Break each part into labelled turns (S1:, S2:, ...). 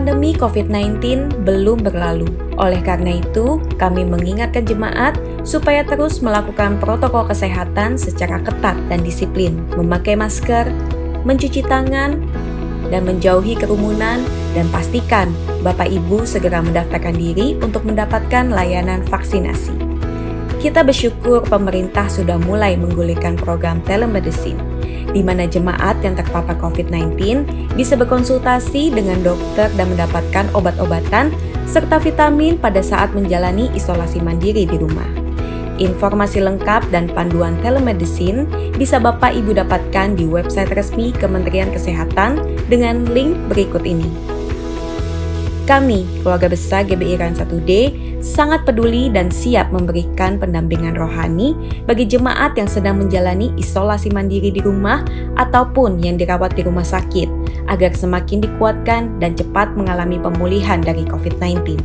S1: pandemi COVID-19 belum berlalu. Oleh karena itu, kami mengingatkan jemaat supaya terus melakukan protokol kesehatan secara ketat dan disiplin, memakai masker, mencuci tangan, dan menjauhi kerumunan, dan pastikan Bapak Ibu segera mendaftarkan diri untuk mendapatkan layanan vaksinasi. Kita bersyukur pemerintah sudah mulai menggulirkan program telemedicine, di mana jemaat yang terpapar COVID-19 bisa berkonsultasi dengan dokter dan mendapatkan obat-obatan serta vitamin pada saat menjalani isolasi mandiri di rumah. Informasi lengkap dan panduan telemedicine bisa Bapak Ibu dapatkan di website resmi Kementerian Kesehatan dengan link berikut ini. Kami, keluarga besar GBI Rayon 1D, sangat peduli dan siap memberikan pendampingan rohani bagi jemaat yang sedang menjalani isolasi mandiri di rumah ataupun yang dirawat di rumah sakit, agar semakin dikuatkan dan cepat mengalami pemulihan dari COVID-19.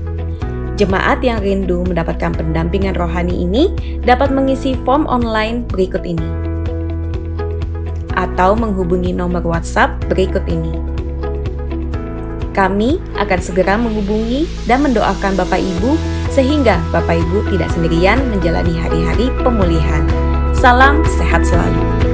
S1: Jemaat yang rindu mendapatkan pendampingan rohani ini dapat mengisi form online berikut ini, atau menghubungi nomor WhatsApp berikut ini. Kami akan segera menghubungi dan mendoakan Bapak Ibu sehingga Bapak Ibu tidak sendirian menjalani hari-hari pemulihan. Salam sehat selalu.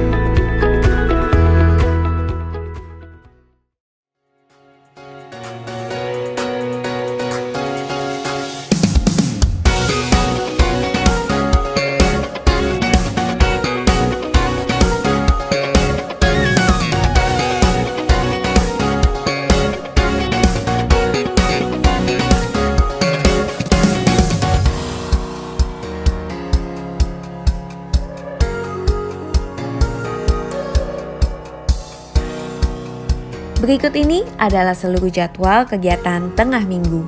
S1: Berikut ini adalah seluruh jadwal kegiatan tengah minggu.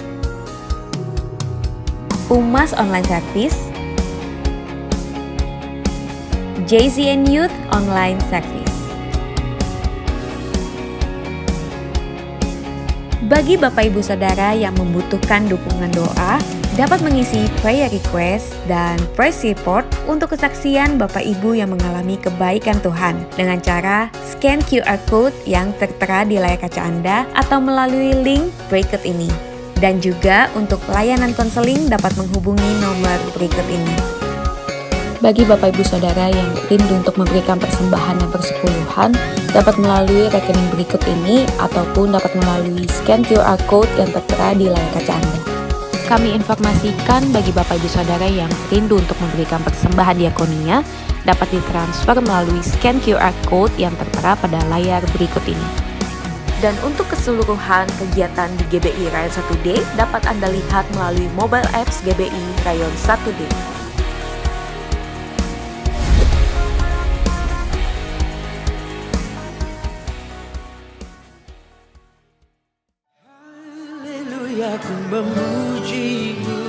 S1: Umas Online Service, JZN Youth Online Service. Bagi Bapak Ibu Saudara yang membutuhkan dukungan doa, dapat mengisi prayer request dan praise report untuk kesaksian Bapak Ibu yang mengalami kebaikan Tuhan dengan cara scan QR code yang tertera di layar kaca Anda atau melalui link berikut ini. Dan juga untuk layanan konseling dapat menghubungi nomor berikut ini. Bagi Bapak Ibu Saudara yang rindu untuk memberikan persembahan yang bersepuluhan, dapat melalui rekening berikut ini ataupun dapat melalui scan QR code yang tertera di layar kaca Anda. Kami informasikan bagi Bapak Ibu Saudara yang rindu untuk memberikan persembahan diakonia dapat ditransfer melalui scan QR code yang tertera pada layar berikut ini. Dan untuk keseluruhan kegiatan di GBI Rayon 1D dapat Anda lihat melalui mobile apps GBI Rayon 1D.
S2: Aku memuji-Mu,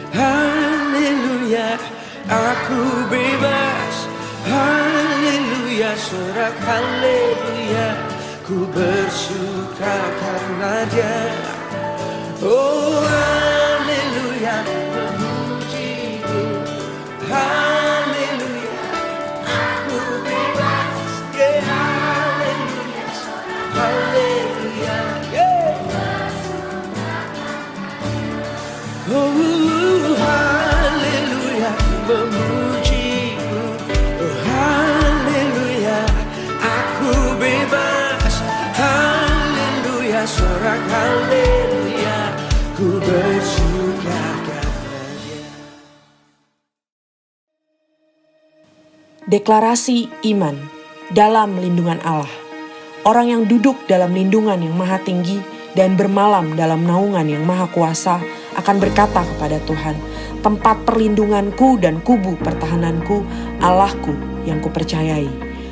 S2: haleluya, aku bebas, haleluya, sorak haleluya, ku bersuka karena Dia. Oh haleluya, memuji-Mu, haleluya, aku bebas, yeah, haleluya, haleluya, yeah. Oh haleluya, memuji-Mu, oh haleluya, aku bebas, haleluya, sorak haleluya, ku bersuka karena Dia.
S3: Deklarasi iman dalam lindungan Allah. Orang yang duduk dalam lindungan yang maha tinggi dan bermalam dalam naungan yang maha kuasa akan berkata kepada Tuhan, tempat perlindunganku dan kubu pertahananku, Allahku yang kupercayai.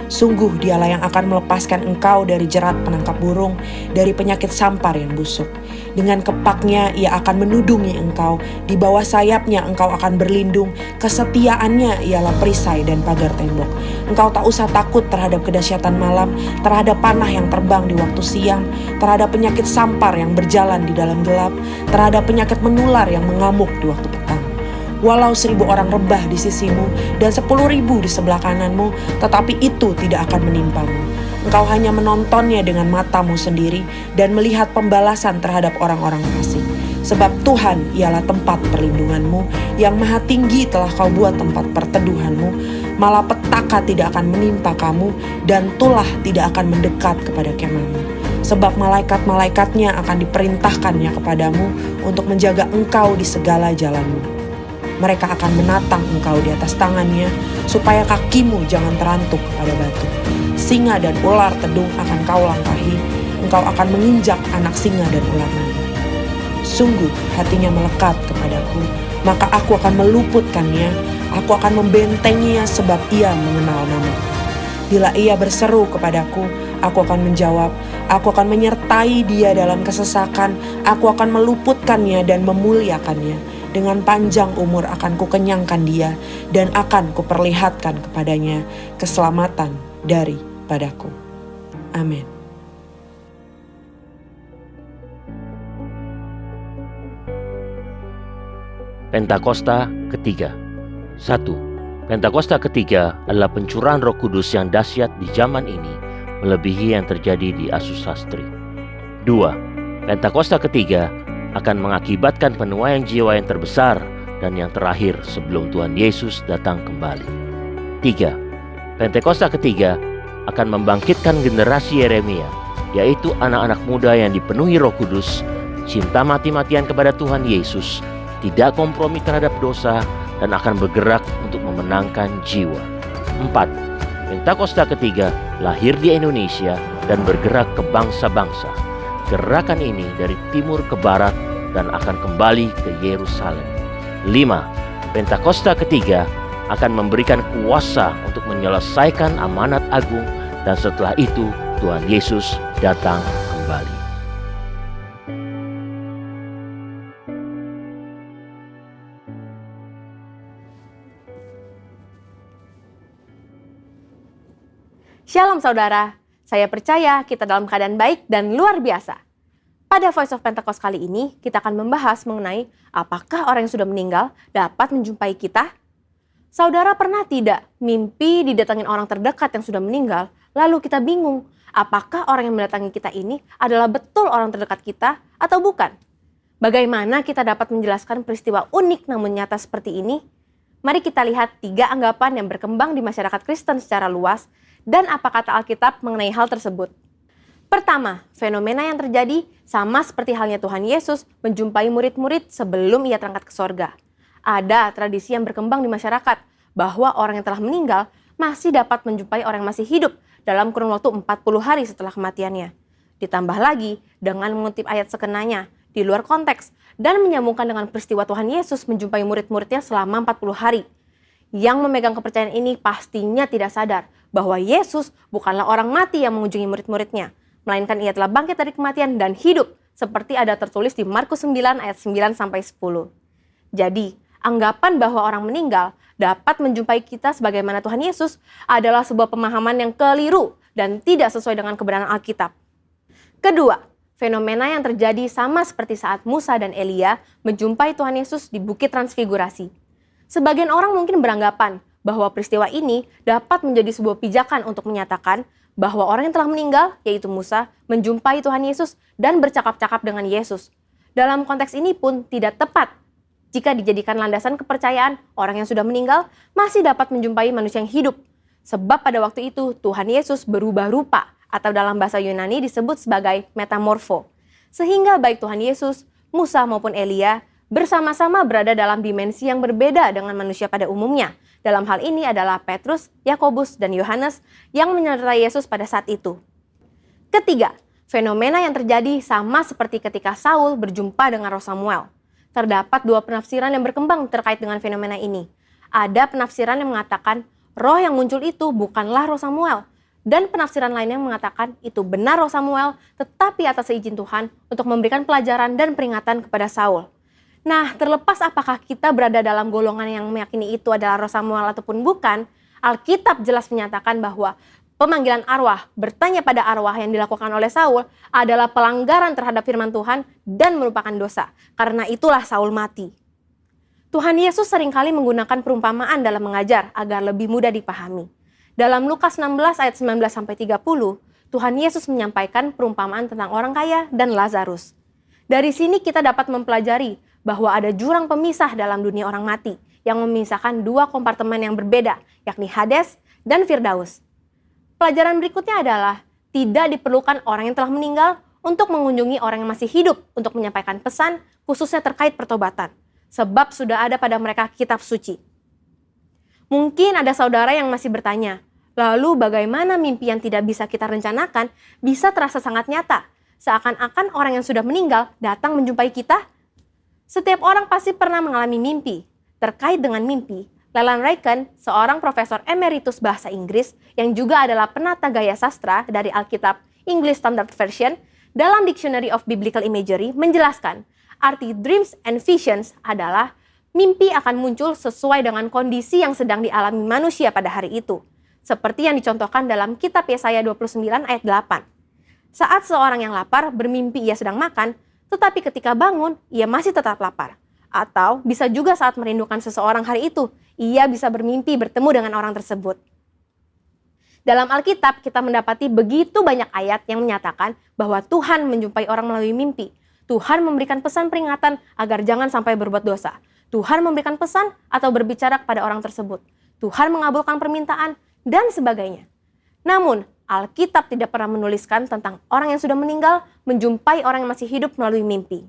S3: Sungguh Dialah yang akan melepaskan engkau dari jerat penangkap burung, dari penyakit sampar yang busuk. Dengan kepaknya Ia akan menudungi engkau, di bawah sayapnya engkau akan berlindung, kesetiaannya ialah perisai dan pagar tembok. Engkau tak usah takut terhadap kedahsyatan malam, terhadap panah yang terbang di waktu siang, terhadap penyakit sampar yang berjalan di dalam gelap, terhadap penyakit menular yang mengamuk di waktu petang. Walau 1000 orang rebah di sisimu dan 10.000 di sebelah kananmu, tetapi itu tidak akan menimpamu. Engkau hanya menontonnya dengan matamu sendiri dan melihat pembalasan terhadap orang-orang fasik. Sebab Tuhan ialah tempat perlindunganmu, yang maha tinggi telah kau buat tempat perteduhanmu. Malapetaka tidak akan menimpa kamu, dan tulah tidak akan mendekat kepada kemahmu. Sebab malaikat-malaikatnya akan diperintahkannya kepadamu untuk menjaga engkau di segala jalanmu. Mereka akan menatang engkau di atas tangannya, supaya kakimu jangan terantuk pada batu. Singa dan ular tedung akan kau langkahi, engkau akan menginjak anak singa dan ular naga. Sungguh hatinya melekat kepadaku, maka aku akan meluputkannya, aku akan membentenginya sebab ia mengenal namaku. Bila ia berseru kepadaku, aku akan menjawab, aku akan menyertai dia dalam kesesakan, aku akan meluputkannya dan memuliakannya. Dengan panjang umur akan kukenyangkan dia, dan akan kuperlihatkan kepadanya keselamatan daripadaku. Amin.
S4: Pentakosta ketiga. 1. Pentakosta ketiga adalah pencurahan Roh Kudus yang dahsyat di zaman ini, melebihi yang terjadi di Asus Sastri. 2. Pentakosta ketiga akan mengakibatkan penuaian jiwa yang terbesar dan yang terakhir sebelum Tuhan Yesus datang kembali. 3. Pentakosta ketiga akan membangkitkan generasi Yeremia, yaitu anak-anak muda yang dipenuhi Roh Kudus, cinta mati-matian kepada Tuhan Yesus, tidak kompromi terhadap dosa, dan akan bergerak untuk memenangkan jiwa. 4. Pentakosta ketiga lahir di Indonesia dan bergerak ke bangsa-bangsa. Gerakan ini dari timur ke barat dan akan kembali ke Yerusalem. 5. Pentakosta ketiga akan memberikan kuasa untuk menyelesaikan amanat agung, dan setelah itu Tuhan Yesus datang kembali.
S5: Shalom saudara, saya percaya kita dalam keadaan baik dan luar biasa. Pada Voice of Pentecost kali ini, kita akan membahas mengenai apakah orang yang sudah meninggal dapat menjumpai kita? Saudara pernah tidak mimpi didatangin orang terdekat yang sudah meninggal, lalu kita bingung, apakah orang yang mendatangi kita ini adalah betul orang terdekat kita atau bukan? Bagaimana kita dapat menjelaskan peristiwa unik namun nyata seperti ini? Mari kita lihat 3 anggapan yang berkembang di masyarakat Kristen secara luas, dan apa kata Alkitab mengenai hal tersebut. Pertama, fenomena yang terjadi sama seperti halnya Tuhan Yesus menjumpai murid-murid sebelum ia terangkat ke sorga. Ada tradisi yang berkembang di masyarakat bahwa orang yang telah meninggal masih dapat menjumpai orang yang masih hidup dalam kurun waktu 40 hari setelah kematiannya. Ditambah lagi dengan mengutip ayat sekenanya di luar konteks dan menyambungkan dengan peristiwa Tuhan Yesus menjumpai murid-muridnya selama 40 hari. Yang memegang kepercayaan ini pastinya tidak sadar bahwa Yesus bukanlah orang mati yang mengunjungi murid-muridnya, melainkan ia telah bangkit dari kematian dan hidup, seperti ada tertulis di Markus 9 ayat 9-10. Jadi, anggapan bahwa orang meninggal dapat menjumpai kita sebagaimana Tuhan Yesus adalah sebuah pemahaman yang keliru dan tidak sesuai dengan kebenaran Alkitab. Kedua, fenomena yang terjadi sama seperti saat Musa dan Elia menjumpai Tuhan Yesus di Bukit Transfigurasi. Sebagian orang mungkin beranggapan bahwa peristiwa ini dapat menjadi sebuah pijakan untuk menyatakan bahwa orang yang telah meninggal, yaitu Musa, menjumpai Tuhan Yesus dan bercakap-cakap dengan Yesus. Dalam konteks ini pun tidak tepat jika dijadikan landasan kepercayaan orang yang sudah meninggal masih dapat menjumpai manusia yang hidup. Sebab pada waktu itu Tuhan Yesus berubah rupa, atau dalam bahasa Yunani disebut sebagai metamorfo. Sehingga baik Tuhan Yesus, Musa maupun Elia bersama-sama berada dalam dimensi yang berbeda dengan manusia pada umumnya. Dalam hal ini adalah Petrus, Yakobus, dan Yohanes yang menyertai Yesus pada saat itu. Ketiga, fenomena yang terjadi sama seperti ketika Saul berjumpa dengan Roh Samuel. Terdapat 2 penafsiran yang berkembang terkait dengan fenomena ini. Ada penafsiran yang mengatakan roh yang muncul itu bukanlah Roh Samuel, dan penafsiran lain yang mengatakan itu benar Roh Samuel, tetapi atas izin Tuhan untuk memberikan pelajaran dan peringatan kepada Saul. Nah, terlepas apakah kita berada dalam golongan yang meyakini itu adalah Roh Samuel ataupun bukan, Alkitab jelas menyatakan bahwa pemanggilan arwah, bertanya pada arwah yang dilakukan oleh Saul adalah pelanggaran terhadap firman Tuhan dan merupakan dosa. Karena itulah Saul mati. Tuhan Yesus seringkali menggunakan perumpamaan dalam mengajar agar lebih mudah dipahami. Dalam Lukas 16 ayat 19-30, Tuhan Yesus menyampaikan perumpamaan tentang orang kaya dan Lazarus. Dari sini kita dapat mempelajari bahwa ada jurang pemisah dalam dunia orang mati yang memisahkan dua kompartemen yang berbeda, yakni Hades dan Firdaus. Pelajaran berikutnya adalah tidak diperlukan orang yang telah meninggal untuk mengunjungi orang yang masih hidup untuk menyampaikan pesan khususnya terkait pertobatan, sebab sudah ada pada mereka kitab suci. Mungkin ada saudara yang masih bertanya, lalu bagaimana mimpi yang tidak bisa kita rencanakan bisa terasa sangat nyata, seakan-akan orang yang sudah meninggal datang menjumpai kita? Setiap orang pasti pernah mengalami mimpi. Terkait dengan mimpi, Leland Ryken, seorang profesor emeritus bahasa Inggris yang juga adalah penata gaya sastra dari Alkitab English Standard Version, dalam Dictionary of Biblical Imagery menjelaskan, arti dreams and visions adalah mimpi akan muncul sesuai dengan kondisi yang sedang dialami manusia pada hari itu. Seperti yang dicontohkan dalam kitab Yesaya 29 ayat 8. Saat seorang yang lapar bermimpi ia sedang makan, tetapi ketika bangun ia masih tetap lapar. Atau bisa juga saat merindukan seseorang hari itu, ia bisa bermimpi bertemu dengan orang tersebut. Dalam Alkitab kita mendapati begitu banyak ayat yang menyatakan bahwa Tuhan menjumpai orang melalui mimpi. Tuhan memberikan pesan peringatan agar jangan sampai berbuat dosa. Tuhan memberikan pesan atau berbicara kepada orang tersebut. Tuhan mengabulkan permintaan, dan sebagainya. Namun, Alkitab tidak pernah menuliskan tentang orang yang sudah meninggal menjumpai orang yang masih hidup melalui mimpi.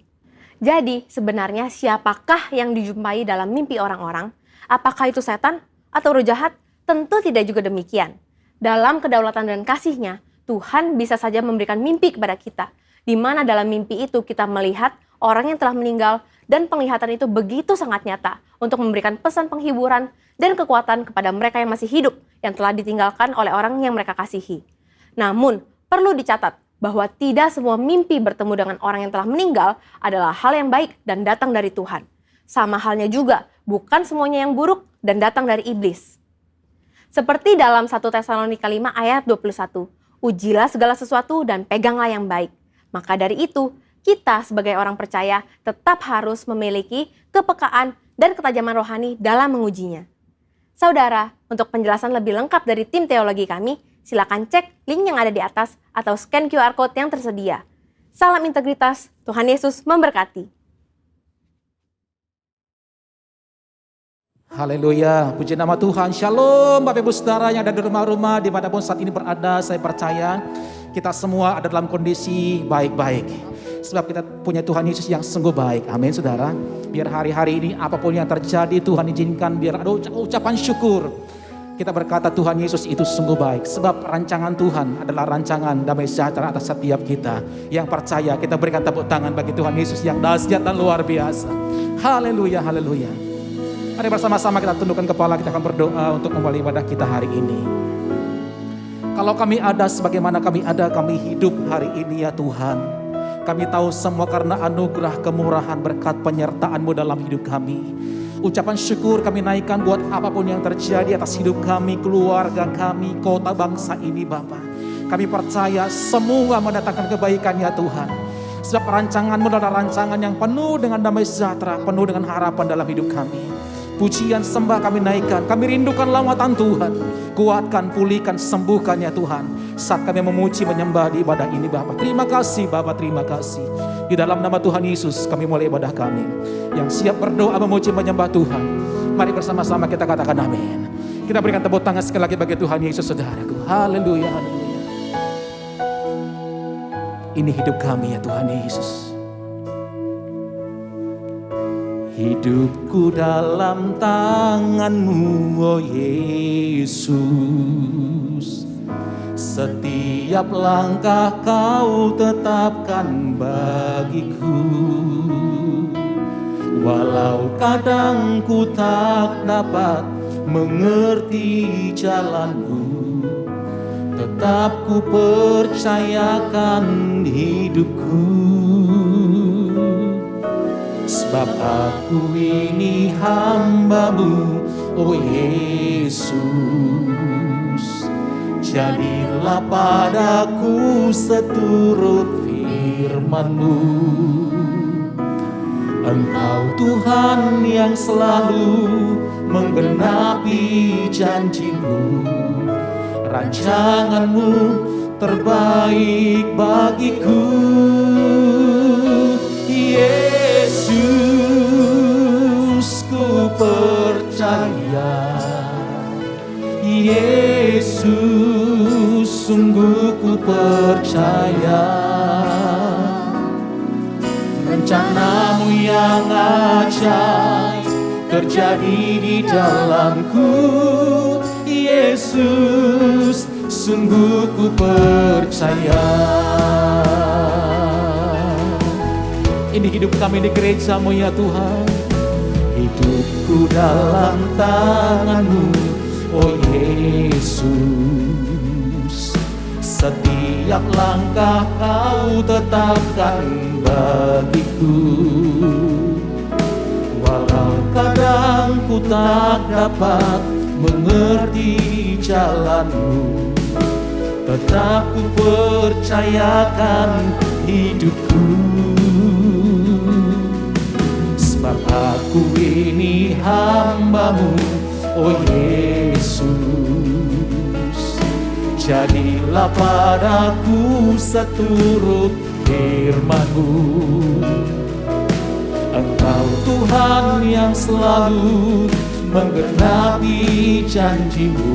S5: Jadi, sebenarnya siapakah yang dijumpai dalam mimpi orang-orang? Apakah itu setan atau roh jahat? Tentu tidak juga demikian. Dalam kedaulatan dan kasih-Nya, Tuhan bisa saja memberikan mimpi kepada kita, di mana dalam mimpi itu kita melihat orang yang telah meninggal dan penglihatan itu begitu sangat nyata untuk memberikan pesan penghiburan dan kekuatan kepada mereka yang masih hidup yang telah ditinggalkan oleh orang yang mereka kasihi. Namun, perlu dicatat bahwa tidak semua mimpi bertemu dengan orang yang telah meninggal adalah hal yang baik dan datang dari Tuhan. Sama halnya juga, bukan semuanya yang buruk dan datang dari iblis. Seperti dalam 1 Tesalonika 5 ayat 21, ujilah segala sesuatu dan peganglah yang baik. Maka dari itu, kita sebagai orang percaya tetap harus memiliki kepekaan dan ketajaman rohani dalam mengujinya. Saudara, untuk penjelasan lebih lengkap dari tim teologi kami, silakan cek link yang ada di atas atau scan QR Code yang tersedia. Salam integritas, Tuhan Yesus memberkati.
S6: Haleluya, puji nama Tuhan. Shalom Bapak Ibu Saudara yang ada di rumah-rumah dimanapun saat ini berada. Saya percaya kita semua ada dalam kondisi baik-baik. Sebab kita punya Tuhan Yesus yang sungguh baik. Amin saudara. Biar hari-hari ini apapun yang terjadi Tuhan izinkan biar ada ucapan syukur. Kita berkata Tuhan Yesus itu sungguh baik. Sebab rancangan Tuhan adalah rancangan damai sejahtera atas setiap kita. Yang percaya kita berikan tepuk tangan bagi Tuhan Yesus yang dahsyat dan luar biasa. Haleluya, haleluya. Mari bersama-sama kita tundukkan kepala, kita akan berdoa untuk memulai ibadah kita hari ini. Kalau kami ada sebagaimana kami ada, kami hidup hari ini ya Tuhan. Kami tahu semua karena anugerah, kemurahan, berkat penyertaan-Mu dalam hidup kami. Ucapan syukur kami naikkan buat apapun yang terjadi atas hidup kami, keluarga kami, kota bangsa ini Bapa. Kami percaya semua mendatangkan kebaikan ya Tuhan. Sebab rancangan-Mu adalah rancangan yang penuh dengan damai sejahtera, penuh dengan harapan dalam hidup kami. Pujian sembah kami naikkan, kami rindukan lawatan Tuhan. Kuatkan, pulihkan, sembuhkan ya Tuhan. Saat kami memuji, menyembah di ibadah ini Bapa. Terima kasih Bapa, terima kasih. Di dalam nama Tuhan Yesus kami mulai ibadah kami. Yang siap berdoa, memuji, menyembah Tuhan. Mari bersama-sama kita katakan amin. Kita berikan tepuk tangan sekali lagi bagi Tuhan Yesus saudaraku. Haleluya, haleluya. Ini hidup kami ya Tuhan Yesus. Hidupku dalam tangan-Mu, oh Yesus. Setiap langkah Kau tetapkan bagiku. Walau kadang ku tak dapat mengerti jalan-Mu, tetap ku percayakan hidupku. Sebab aku ini hamba-Mu, oh Yesus. Jadilah padaku seturut firman-Mu. Engkau Tuhan yang selalu menggenapi janji-Mu. Rancangan-Mu terbaik bagiku. Yesus, ku percaya. Yesus, sungguh ku percaya. Rencanamu yang ajaib terjadi di dalamku. Yesus, sungguh ku percaya. Ini hidup kami di gereja-Mu ya Tuhan. Hidupku dalam tangan-Mu, oh Yesus. Setiap langkah Kau tetapkan bagiku. Walau kadang ku tak dapat mengerti jalan-Mu, tetap ku percayakan hidupku. Sebab aku ini hamba-Mu, oh Yesus. Jadilah padaku seturut firman-Mu. Engkau Tuhan yang selalu menggenapi janji-Mu.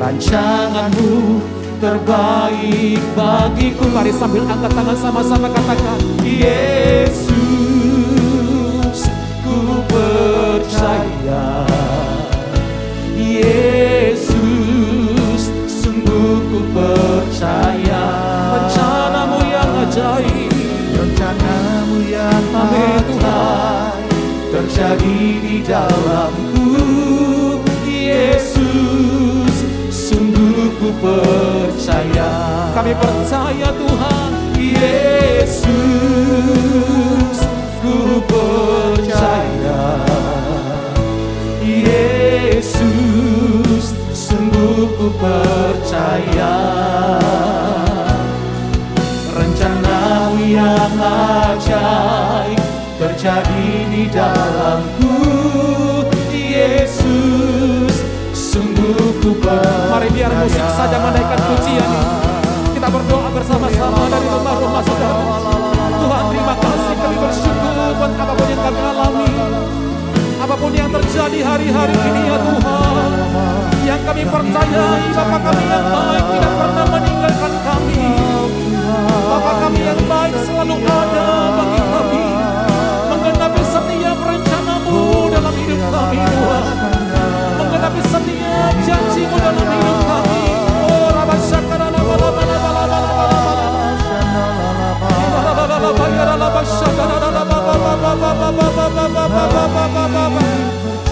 S6: Rancangan-Mu terbaik bagiku. Mari sambil angkat tangan sama-sama katakan, Yesus, ku percaya. Yesus, sungguh ku percaya. Rencana-Mu yang ajaib, rencana-Mu yang ajaib terjadi di dalamku. Yesus, sungguh ku percaya. Kami percaya Tuhan. Yesus, ku percaya. Yesus, sungguh ku percaya. Rencana-Mu yang ajaib terjadi di dalamku. Yesus, sungguh ku percaya. Mari biar musik saja menaikkan pujian ini. Kita berdoa bersama-sama dari rumah-rumah saudara. Tuhan, terima kasih, kami bersyukur buat apapun yang kami alami, apapun yang terjadi hari-hari ini ya Tuhan. Yang kami percayai Bapa kami yang baik tidak pernah meninggalkan kami. Bapa kami yang baik selalu ada bagi kami, menggenapi setiap rencana-Mu dalam hidup kami Tuhan, menggenapi setiap janji-Mu dalam hidup kami. Oh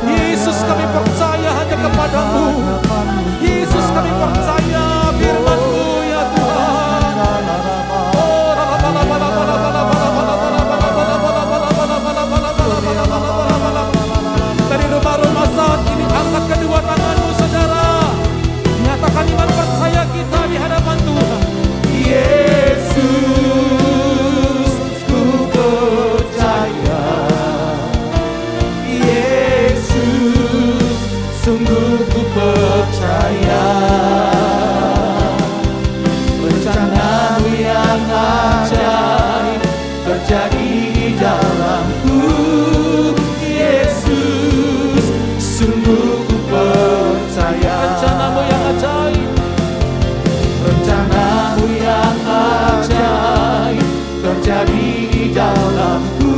S6: Yesus, kami percaya hanya kepada-Mu. Yesus, kami percaya firman-Mu ya Tuhan. Dari rumah-rumah saat ini angkat kedua tangan-Mu saudara. Nyatakan iman percaya kita di hadapan Tuhan. Yesus, ku percaya. Yesus, sungguh ku percaya. Rencana-Mu yang ajaib terjadi di dalamku. Yesus, sungguh ku percaya. Rencana-Mu yang ajaib, rencana-Mu yang ajaib terjadi di dalamku.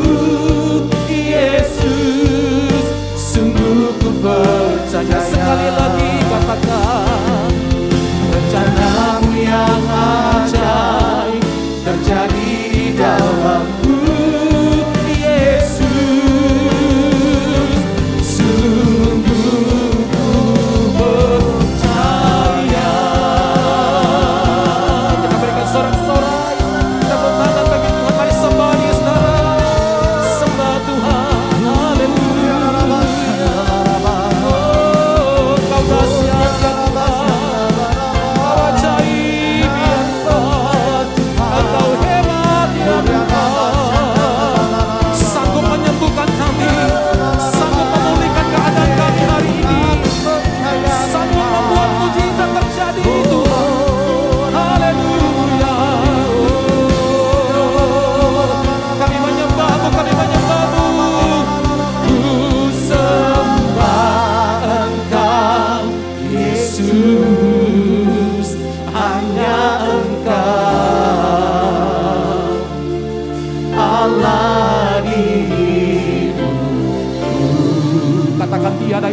S6: Yesus, sungguh ku percaya. Sekali lagi katakan, rencana-Mu yang ajaib terjadi di dalamku. Yesus, sungguh ku percaya. Kita berikan sorak-sorai, tepuk tangan bagi Tuhan. Mari sembah Dia saudara, sembah Tuhan. Haleluya. Oh, Kau dahsyat ya Tuhan, Kau ajaib ya Tuhan, Engkau hebat ya Tuhan.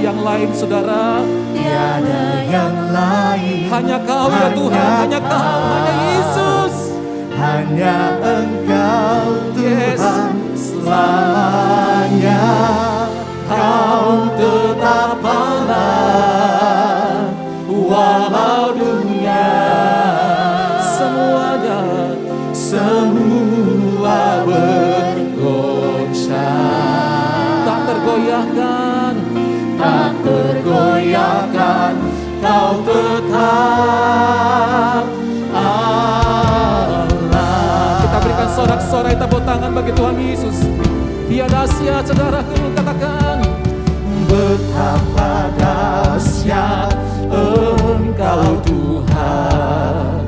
S6: yang lain saudara.
S2: Tiada yang lain,
S6: Hanya Kau ya Tuhan, hanya Kau, hanya Yesus.
S2: hanya Engkau
S6: Yes.
S2: Tuhan selamanya. Kau tetap Allah, walau dunia
S6: Semuanya
S2: semua bergoncang,
S6: tak tergoyahkan.
S2: tak tergoyahkan. Kau tetap Allah.
S6: Kita berikan sorak-sorai tepuk tangan bagi Tuhan Yesus. Dia dahsyat, saudaraku, katakan.
S2: Betapa dahsyat Engkau Tuhan,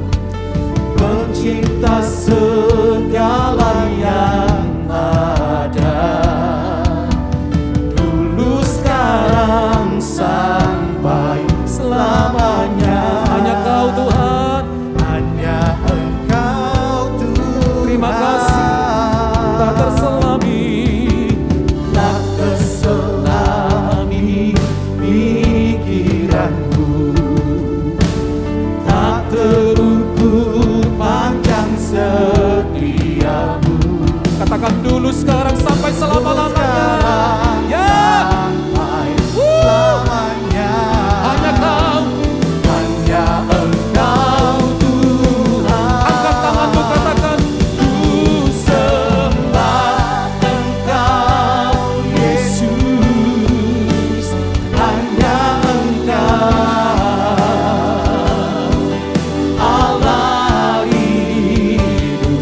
S2: pencipta segala yang ada, dulu sekarang sampai selamanya.
S6: Hanya Kau Tuhan.
S2: Hanya Engkau Tuhan.
S6: Terima kasih. Tak terselami.
S2: Tak terselami pikiranmu, tak terukur panjang setiamu.
S6: Katakan dulu, sekarang, sampai selama-lamanya. Ya,
S2: Sampai selamanya.
S6: hanya Kau.
S2: Hanya Engkau Tuhan.
S6: Angkat tanganmu, katakan.
S2: Ku sembah Engkau Yesus, hanya Engkau Allah hidupku.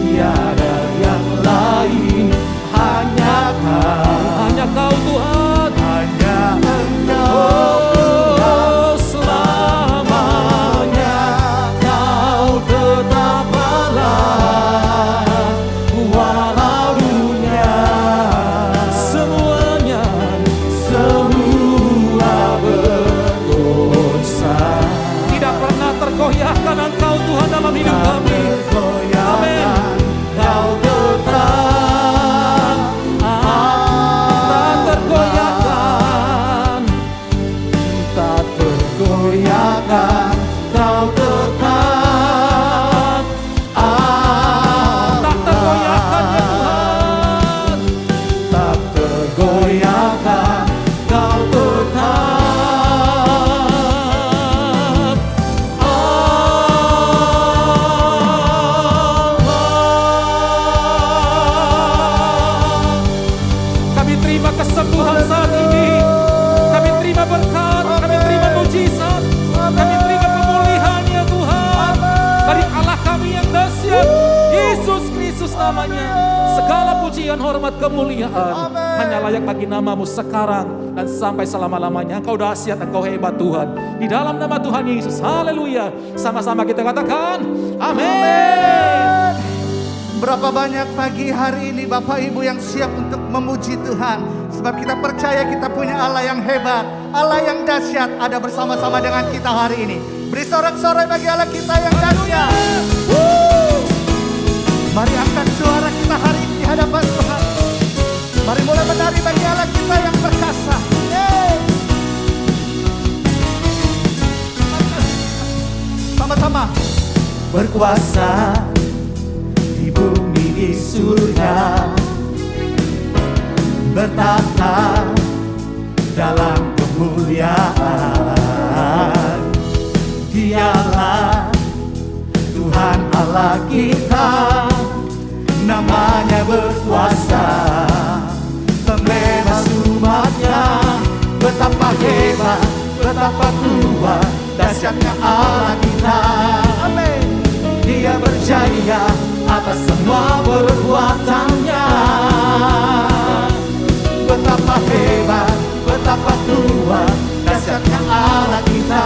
S2: Tiada yang lain, hanya Kau,
S6: Hanya Kau Tuhan.
S2: hanya Engkau
S6: Oh, selamanya.
S2: Kau tetap Allah, walau dunia
S6: Semuanya
S2: semua bergoncang,
S6: tidak pernah tergoyahkan Engkau Tuhan dalam hidup kami.
S2: tergoyahkan. Kau tetap
S6: Tak tergoyahkan.
S2: tak tergoyahkan. Kau tetap Allah.
S6: Tak tergoyahkan ya Tuhan.
S2: Tak tergoyahkan. Kau tetap Allah.
S6: Kami terima kesembuhan saat ini. Kami terima berkat, kami terima mujizat, kami terima pemulihan ya Tuhan. Dari Allah kami yang dahsyat, Yesus Kristus namanya. Segala pujian, hormat, kemuliaan hanya layak bagi namamu sekarang dan sampai selama-lamanya. Engkau dahsyat, Engkau hebat Tuhan. Di dalam nama Tuhan Yesus, haleluya. Sama-sama kita katakan, amin.
S7: Berapa banyak pagi hari ini Bapak Ibu yang siap untuk memuji Tuhan. Sebab kita percaya kita punya Allah yang hebat, Allah yang dahsyat ada bersama-sama dengan kita hari ini. Beri sorak-sorai bagi Allah kita yang dahsyat. Mari angkat suara kita hari ini di hadapan Tuhan. Mari mulai menari bagi Allah kita yang perkasa. Yeay. Sama-sama.
S2: berkuasa di bumi di surga, bertata dalam kemuliaan. Dialah Tuhan Allah kita, namanya berkuasa, pembebas umatnya. Betapa hebat, betapa kuat, dahsyatnya Allah kita. Amin. Dia berjaya atas semua perbuatannya. Betapa hebat, betapa kuat, dahsyatnya Allah kita.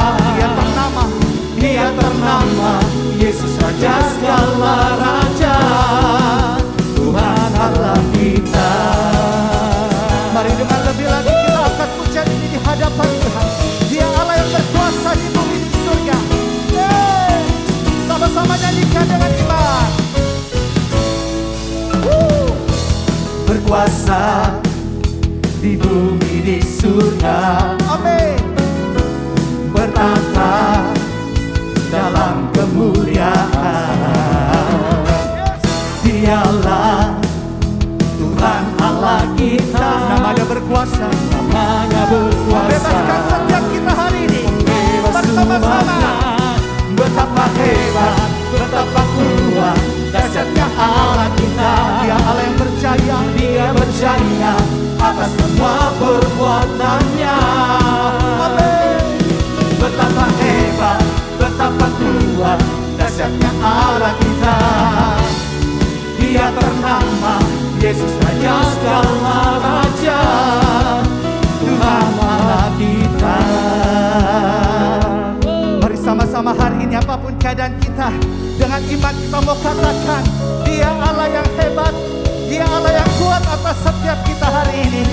S2: Dia ternama Yesus Raja segala raja, Tuhan Allah kita.
S7: Mari dengan lebih lagi kita angkat pujian ini di hadapan Tuhan. Dia Allah yang berkuasa di bumi di surga. Yeay. Sama-sama nyanyikan dengan iman.
S2: dahsyatnya Allah kita. Dia ternama Yesus Raja segala Raja, Tuhan Allah kita. Mari sama-sama hari ini apapun keadaan kita, dengan iman kita mau katakan, Dia Allah yang hebat, Dia Allah yang kuat atas setiap kita hari ini.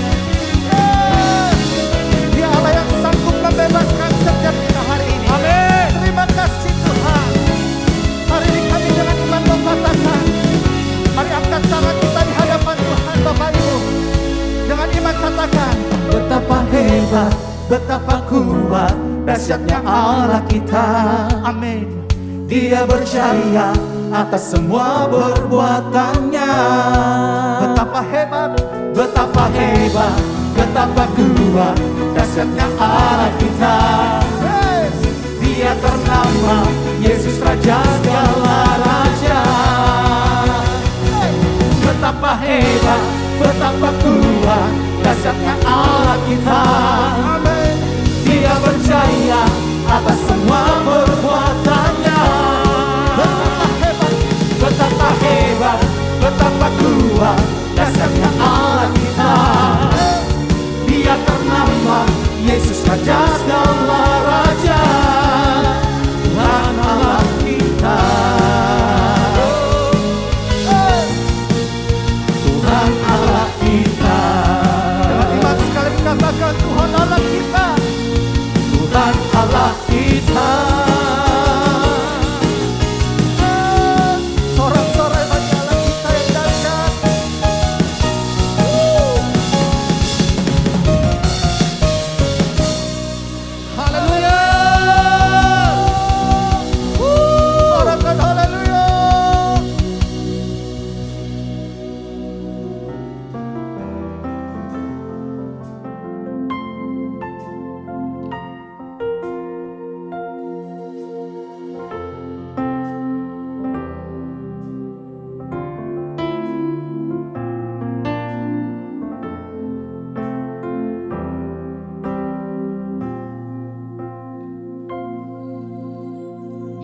S2: Dia Allah yang sanggup membebaskan setiap kita hari ini. Amin. Terima kasih Tuhan. Hari ini kami dengan iman mau katakan, mari angkat tangan kita di hadapan Tuhan Bapak Ibu. Dengan iman katakan, betapa hebat, betapa kuat, dahsyatnya Allah kita. Amin. Dia berjaya atas semua perbuatannya. Betapa hebat, betapa hebat, betapa kuat, dahsyatnya Allah kita. Dia ternama Yesus Raja segala Raja. Betapa hebat, betapa kuat, dahsyatnya Allah kita. Dia berjaya atas semua perbuatannya. Betapa hebat, betapa kuat, dahsyatnya Allah kita. Dia ternama Yesus Raja segala Raja, Tuhan Allah kita. Tuhan Allah kita. Dengan iman sekali katakan, Tuhan Allah kita. Tuhan Allah kita. Sorak-sorai bagi Allah kita yang dahsyat. Haleluya. Sorakan haleluya.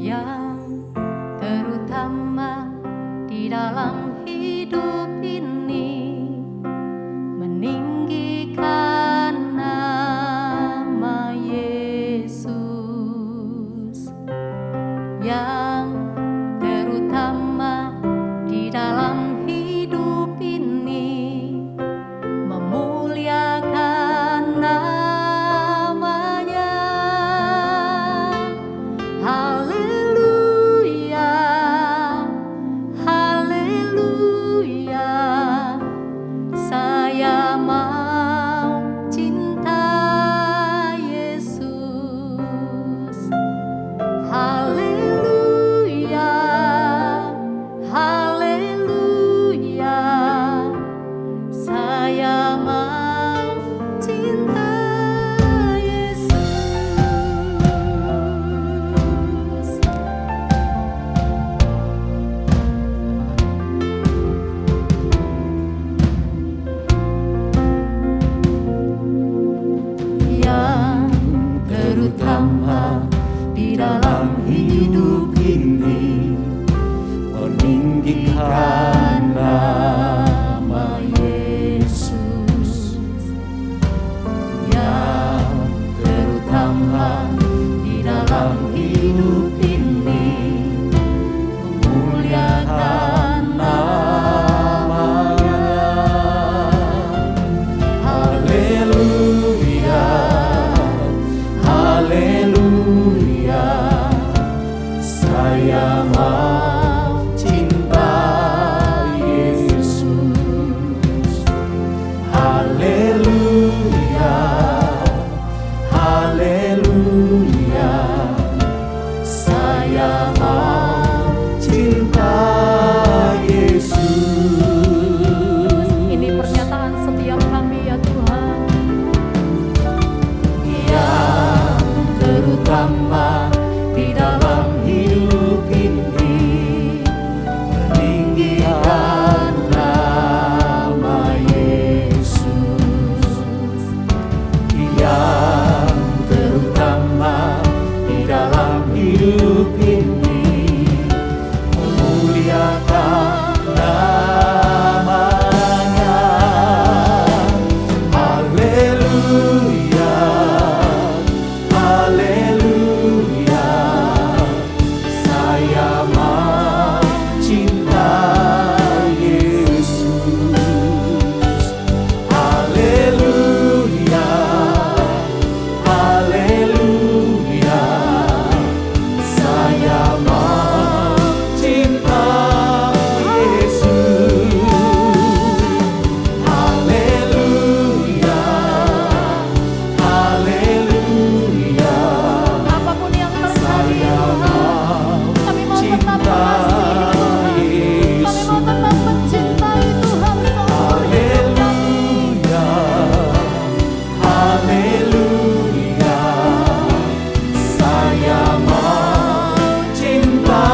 S8: Yang terutama di dalam hidup ini, meninggikan nama Yesus. Yang terutama di dalam hidup ini, memuliakan namanya. Haleluya, haleluya, saya mau cinta Yesus. Haleluya, haleluya, saya mau cinta Yesus. Yang terutama di dalam hidup ini, meninggikan nama Yesus. Yang terutama di dalam hidup ini, memuliakan namanya. Haleluya, haleluya, saya mau cinta Yesus. Haleluya, haleluya, saya mau cinta Yesus. Ini pernyataan setiap kami ya Tuhan. Yang terutama di dalam hidup ini,
S2: Saya mencinta Yesus. Haleluya, haleluya. Saya mencinta Yesus. Haleluya, haleluya.
S8: Apapun yang terjadi
S2: Saya
S8: Tuhan, kami mau tetap
S2: mencinta
S8: mengasihi, kami mau tetap mencintai Tuhan seumur hidup kami.
S2: Haleluya, saya mencinta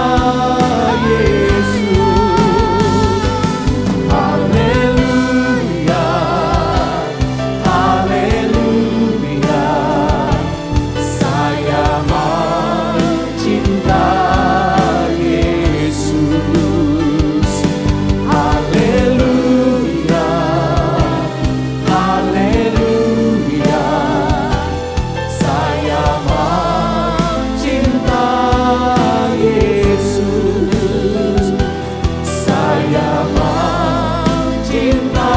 S2: Yesus. Haleluya, haleluya, saya mencinta Yesus. Haleluya, haleluya, saya mencinta Yesus. Saya mencinta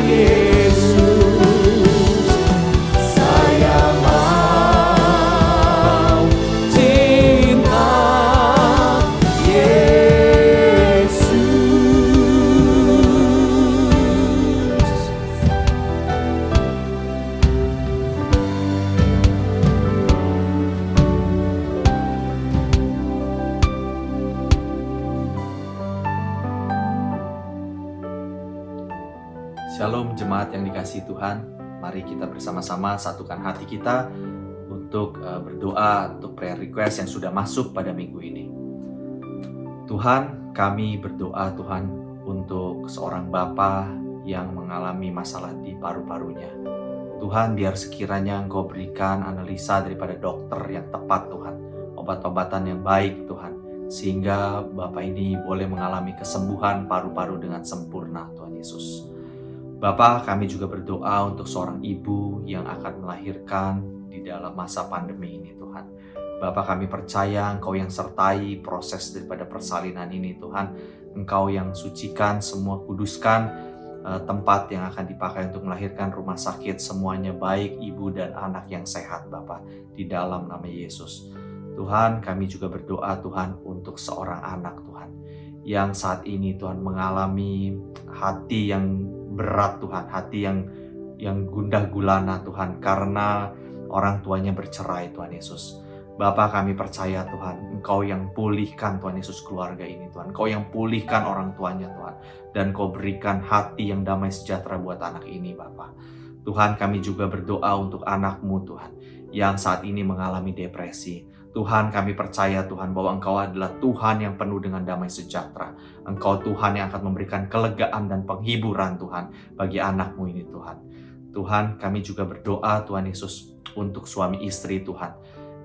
S2: Yesus. Saya mencinta Yesus.
S9: Shalom jemaat yang dikasihi Tuhan. Mari kita bersama-sama satukan hati kita untuk berdoa untuk prayer request yang sudah masuk pada minggu ini. Tuhan, kami berdoa Tuhan untuk seorang bapa yang mengalami masalah di paru-parunya. Tuhan, biar sekiranya Engkau berikan analisa daripada dokter yang tepat Tuhan, obat-obatan yang baik Tuhan, sehingga Bapak ini boleh mengalami kesembuhan paru-paru dengan sempurna Tuhan Yesus. Bapa, kami juga berdoa untuk seorang ibu yang akan melahirkan di dalam masa pandemi ini Tuhan. Bapa, kami percaya Engkau yang sertai proses daripada persalinan ini Tuhan. Engkau yang sucikan, semua kuduskan tempat yang akan dipakai untuk melahirkan, rumah sakit, semuanya baik, ibu dan anak yang sehat Bapa, di dalam nama Yesus. Tuhan, kami juga berdoa Tuhan untuk seorang anak Tuhan, yang saat ini Tuhan mengalami hati yang berat Tuhan, hati yang gundah gulana Tuhan, karena orang tuanya bercerai Tuhan Yesus. Bapa, kami percaya Tuhan, Engkau yang pulihkan Tuhan Yesus keluarga ini Tuhan. Engkau yang pulihkan orang tuanya Tuhan. Dan Engkau berikan hati yang damai sejahtera buat anak ini Bapa. Tuhan, kami juga berdoa untuk anak-Mu Tuhan, yang saat ini mengalami depresi. Tuhan, kami percaya Tuhan bahwa Engkau adalah Tuhan yang penuh dengan damai sejahtera. Engkau Tuhan yang akan memberikan kelegaan dan penghiburan Tuhan bagi anak-Mu ini Tuhan. Tuhan, kami juga berdoa Tuhan Yesus untuk suami istri Tuhan,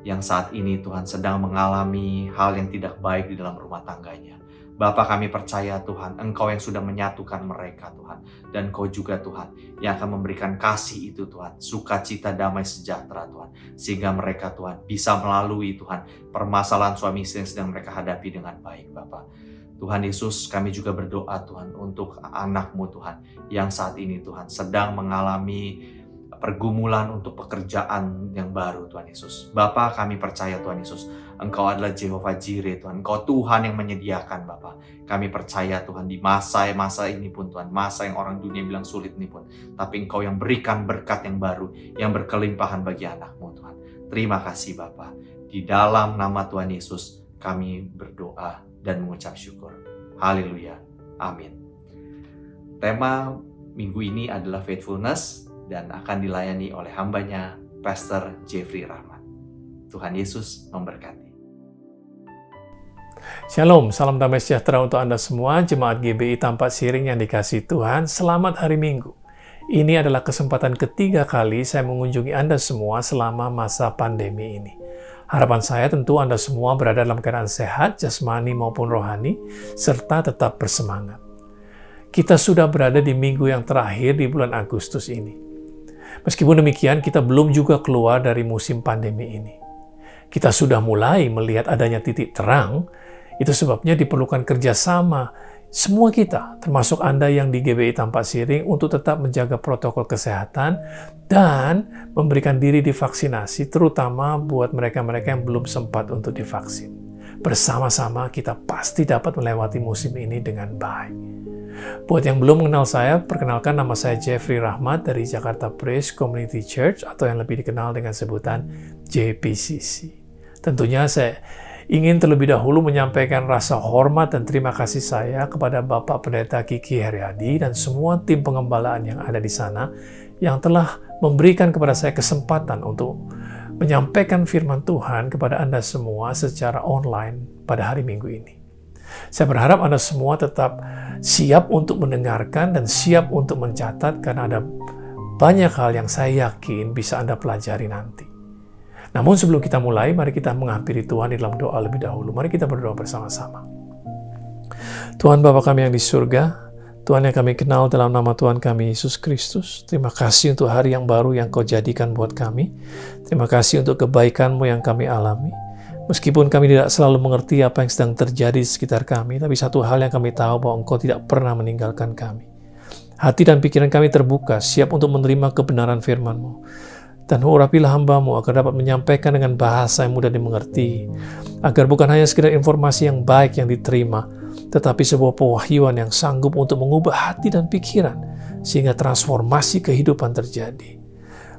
S9: yang saat ini Tuhan sedang mengalami hal yang tidak baik di dalam rumah tangganya. Bapa, kami percaya Tuhan, Engkau yang sudah menyatukan mereka Tuhan. Dan Engkau juga Tuhan yang akan memberikan kasih itu Tuhan, sukacita, damai sejahtera Tuhan. Sehingga mereka Tuhan bisa melalui Tuhan permasalahan suami istri yang sedang mereka hadapi dengan baik Bapa. Tuhan Yesus, kami juga berdoa Tuhan untuk anak-Mu Tuhan, yang saat ini Tuhan sedang mengalami pergumulan untuk pekerjaan yang baru Tuhan Yesus. Bapa, kami percaya Tuhan Yesus, Engkau adalah Jehovah Jireh Tuhan. Engkau Tuhan yang menyediakan Bapa. Kami percaya Tuhan di masa ini pun Tuhan, masa yang orang dunia bilang sulit ini pun, tapi Engkau yang berikan berkat yang baru, yang berkelimpahan bagi anak-Mu Tuhan. Terima kasih Bapa. Di dalam nama Tuhan Yesus kami berdoa dan mengucap syukur. Haleluya. Amin. Tema minggu ini adalah faithfulness, dan akan dilayani oleh hambanya Pastor Jeffrey Rahmat. Tuhan Yesus memberkati.
S10: Shalom, salam damai sejahtera untuk Anda semua, jemaat GBI Tampak Siring yang dikasihi Tuhan. Selamat hari Minggu. Ini adalah kesempatan ketiga kali saya mengunjungi Anda semua selama masa pandemi ini. Harapan saya tentu Anda semua berada dalam keadaan sehat, jasmani maupun rohani, serta tetap bersemangat. Kita sudah berada di minggu yang terakhir di bulan Agustus ini. Meskipun demikian, kita belum juga keluar dari musim pandemi ini. kita sudah mulai melihat adanya titik terang, itu sebabnya diperlukan kerjasama semua kita, termasuk Anda yang di GBI Tampak Siring, untuk tetap menjaga protokol kesehatan dan memberikan diri divaksinasi, terutama buat mereka-mereka yang belum sempat untuk divaksin. Bersama-sama kita pasti dapat melewati musim ini dengan baik. Buat yang belum mengenal saya, perkenalkan nama saya Jeffrey Rahmat dari Jakarta Praise Community Church atau yang lebih dikenal dengan sebutan JPCC. Tentunya saya ingin terlebih dahulu menyampaikan rasa hormat dan terima kasih saya kepada Bapak Pendeta Kiki Heriadi dan semua tim pengembalaan yang ada di sana yang telah memberikan kepada saya kesempatan untuk menyampaikan firman Tuhan kepada Anda semua secara online pada hari Minggu ini. Saya berharap Anda semua tetap siap untuk mendengarkan dan siap untuk mencatat karena ada banyak hal yang saya yakin bisa Anda pelajari nanti. Namun sebelum kita mulai, mari kita menghampiri Tuhan di dalam doa lebih dahulu. Mari kita berdoa bersama-sama. Tuhan Bapa kami yang di surga, Tuhan yang kami kenal dalam nama Tuhan kami Yesus Kristus, terima kasih untuk hari yang baru yang Kau jadikan buat kami. Terima kasih untuk kebaikan-Mu yang kami alami. Meskipun kami tidak selalu mengerti apa yang sedang terjadi di sekitar kami, tapi satu hal yang kami tahu bahwa Engkau tidak pernah meninggalkan kami. Hati dan pikiran kami terbuka, siap untuk menerima kebenaran firman-Mu. Dan urapilah hamba-Mu agar dapat menyampaikan dengan bahasa yang mudah dimengerti, agar bukan hanya sekedar informasi yang baik yang diterima, tetapi sebuah pewahyuan yang sanggup untuk mengubah hati dan pikiran, sehingga transformasi kehidupan terjadi.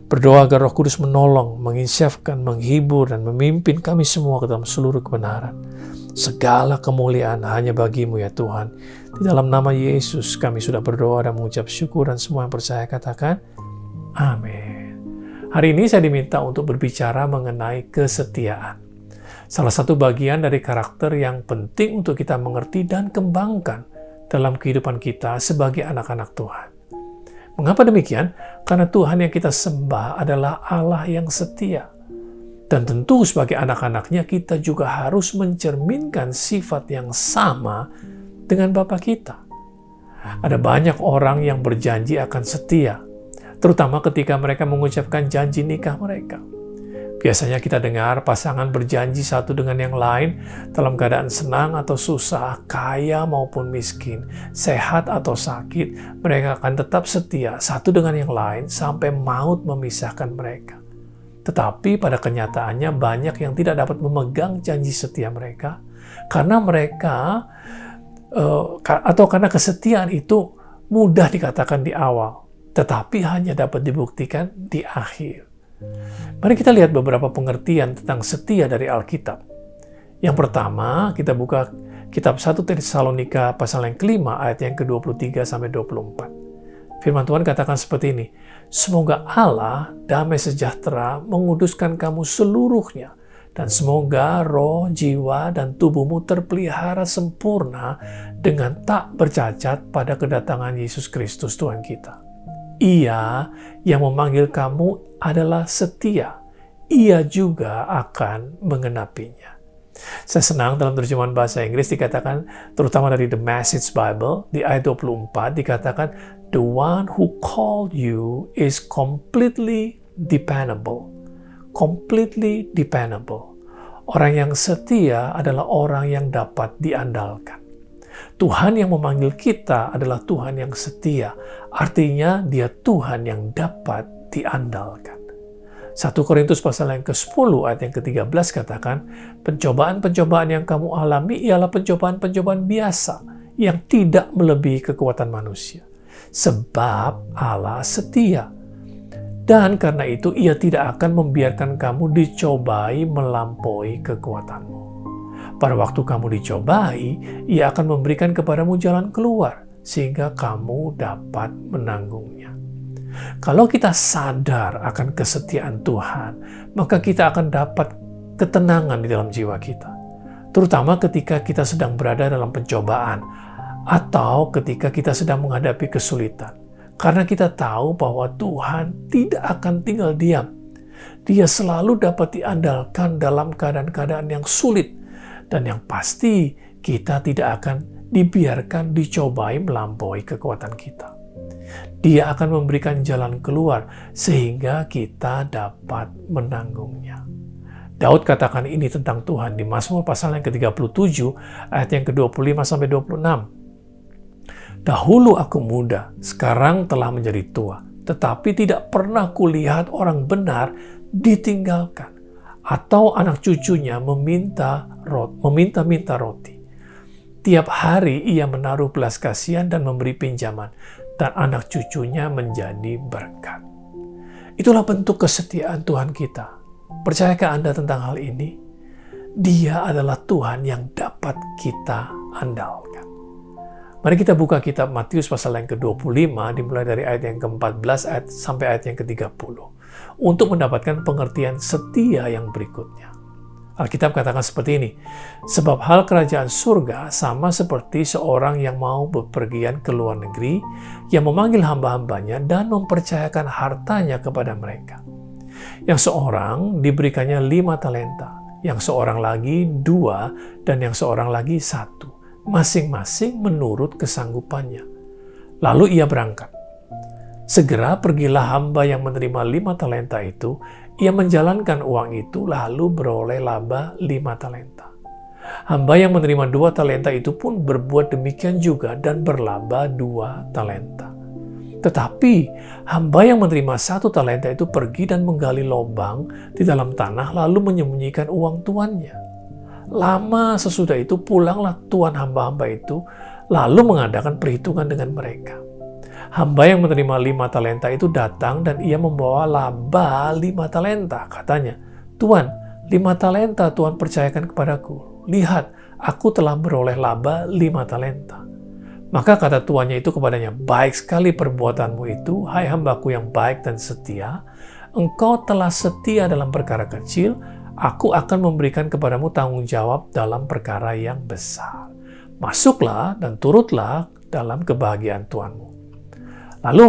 S10: Berdoa agar Roh Kudus menolong, menginsyafkan, menghibur, dan memimpin kami semua ke dalam seluruh kebenaran. Segala kemuliaan hanya bagi-Mu ya Tuhan. Di dalam nama Yesus kami sudah berdoa dan mengucap syukur, dan semua yang percaya katakan, amin. Hari ini saya diminta untuk berbicara mengenai kesetiaan. Salah satu bagian dari karakter yang penting untuk kita mengerti dan kembangkan dalam kehidupan kita sebagai anak-anak Tuhan. Mengapa demikian? Karena Tuhan yang kita sembah adalah Allah yang setia. Dan tentu sebagai anak-anaknya kita juga harus mencerminkan sifat yang sama dengan Bapa kita. Ada banyak orang yang berjanji akan setia, terutama ketika mereka mengucapkan janji nikah mereka. Biasanya kita dengar pasangan berjanji satu dengan yang lain dalam keadaan senang atau susah, kaya maupun miskin, sehat atau sakit, mereka akan tetap setia satu dengan yang lain sampai maut memisahkan mereka. Tetapi pada kenyataannya banyak yang tidak dapat memegang janji setia mereka karena mereka atau karena kesetiaan itu mudah dikatakan di awal, tetapi hanya dapat dibuktikan di akhir. Mari kita lihat beberapa pengertian tentang setia dari Alkitab. Yang pertama, kita buka kitab 1 Tesalonika pasal yang kelima ayat yang ke-23 sampai 24. Firman Tuhan katakan seperti ini, semoga Allah damai sejahtera menguduskan kamu seluruhnya, dan semoga roh, jiwa, dan tubuhmu terpelihara sempurna dengan tak bercacat pada kedatangan Yesus Kristus Tuhan kita. Ia yang memanggil kamu adalah setia. Ia juga akan mengenapinya. Saya senang dalam terjemahan bahasa Inggris dikatakan, terutama dari The Message Bible, di ayat 24 dikatakan, the one who called you is completely dependable. Completely dependable. Orang yang setia adalah orang yang dapat diandalkan. Tuhan yang memanggil kita adalah Tuhan yang setia. Artinya dia Tuhan yang dapat diandalkan. 1 Korintus pasal yang ke-10 ayat yang ke-13 katakan, pencobaan-pencobaan yang kamu alami ialah pencobaan-pencobaan biasa yang tidak melebihi kekuatan manusia. Sebab Allah setia. Dan karena itu ia tidak akan membiarkan kamu dicobai melampaui kekuatanmu. Pada waktu kamu dicobai, ia akan memberikan kepadamu jalan keluar, sehingga kamu dapat menanggungnya. Kalau kita sadar akan kesetiaan Tuhan, maka kita akan dapat ketenangan di dalam jiwa kita. Terutama ketika kita sedang berada dalam pencobaan, atau ketika kita sedang menghadapi kesulitan. Karena kita tahu bahwa Tuhan tidak akan tinggal diam. Dia selalu dapat diandalkan dalam keadaan-keadaan yang sulit. Dan yang pasti, kita tidak akan dibiarkan dicobai melampaui kekuatan kita. Dia akan memberikan jalan keluar sehingga kita dapat menanggungnya. Daud katakan ini tentang Tuhan di Mazmur pasal yang ke-37 ayat yang ke-25-26. Dahulu aku muda, sekarang telah menjadi tua, tetapi tidak pernah kulihat orang benar ditinggalkan, atau anak cucunya meminta-minta roti. Tiap hari ia menaruh belas kasihan dan memberi pinjaman, dan anak cucunya menjadi berkat. Itulah bentuk kesetiaan Tuhan kita. Percayakah Anda tentang hal ini? Dia adalah Tuhan yang dapat kita andalkan. Mari kita buka kitab Matius pasal yang ke-25, dimulai dari ayat yang ke-14 sampai ayat yang ke-30, untuk mendapatkan pengertian setia yang berikutnya. Alkitab katakan seperti ini, sebab hal kerajaan surga sama seperti seorang yang mau bepergian ke luar negeri, yang memanggil hamba-hambanya dan mempercayakan hartanya kepada mereka. Yang seorang diberikannya 5 talenta, yang seorang lagi 2, dan yang seorang lagi 1. Masing-masing menurut kesanggupannya. Lalu ia berangkat. Segera pergilah hamba yang menerima 5 talenta itu, ia menjalankan uang itu lalu beroleh laba 5 talenta. Hamba yang menerima 2 talenta itu pun berbuat demikian juga dan berlaba 2 talenta. Tetapi hamba yang menerima 1 talenta itu pergi dan menggali lubang di dalam tanah lalu menyembunyikan uang tuannya. Lama sesudah itu pulanglah tuan hamba-hamba itu lalu mengadakan perhitungan dengan mereka. Hamba yang menerima 5 talenta itu datang dan ia membawa laba 5 talenta. Katanya, Tuan, 5 talenta Tuhan percayakan kepadaku. Lihat, aku telah beroleh laba 5 talenta. Maka kata tuannya itu kepadanya, baik sekali perbuatanmu itu, hai hambaku yang baik dan setia. Engkau telah setia dalam perkara kecil, aku akan memberikan kepadamu tanggung jawab dalam perkara yang besar. Masuklah dan turutlah dalam kebahagiaan Tuanmu. Lalu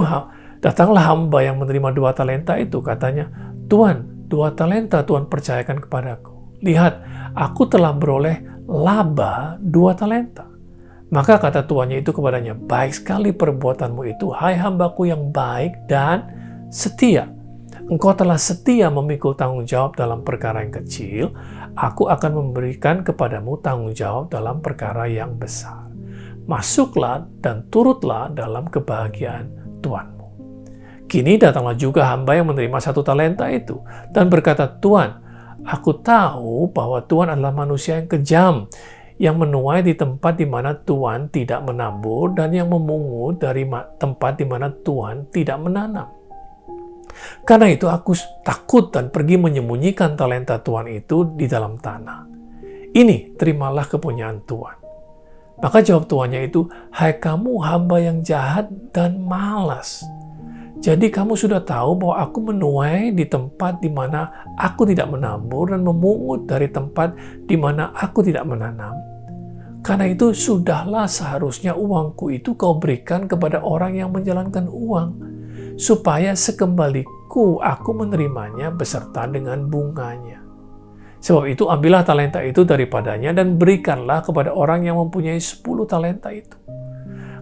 S10: datanglah hamba yang menerima 2 talenta itu, katanya, Tuan, 2 talenta Tuhan percayakan kepadaku. Lihat, aku telah beroleh laba 2 talenta. Maka kata tuannya itu kepadanya, baik sekali perbuatanmu itu, hai hambaku yang baik dan setia. Engkau telah setia memikul tanggung jawab dalam perkara yang kecil, aku akan memberikan kepadamu tanggung jawab dalam perkara yang besar. Masuklah dan turutlah dalam kebahagiaan Tuanmu. Kini datanglah juga hamba yang menerima 1 talenta itu, dan berkata, Tuan, aku tahu bahwa Tuhan adalah manusia yang kejam, yang menuai di tempat di mana Tuhan tidak menabur, dan yang memungut dari tempat di mana Tuhan tidak menanam. Karena itu aku takut dan pergi menyembunyikan talenta Tuhan itu di dalam tanah. Ini terimalah kepunyaan Tuhan. Maka jawab tuannya itu, hai kamu hamba yang jahat dan malas. Jadi kamu sudah tahu bahwa aku menuai di tempat di mana aku tidak menabur dan memungut dari tempat di mana aku tidak menanam. Karena itu sudahlah seharusnya uangku itu kau berikan kepada orang yang menjalankan uang, supaya sekembaliku aku menerimanya beserta dengan bunganya. Sebab itu ambillah talenta itu daripadanya dan berikanlah kepada orang yang mempunyai 10 talenta itu.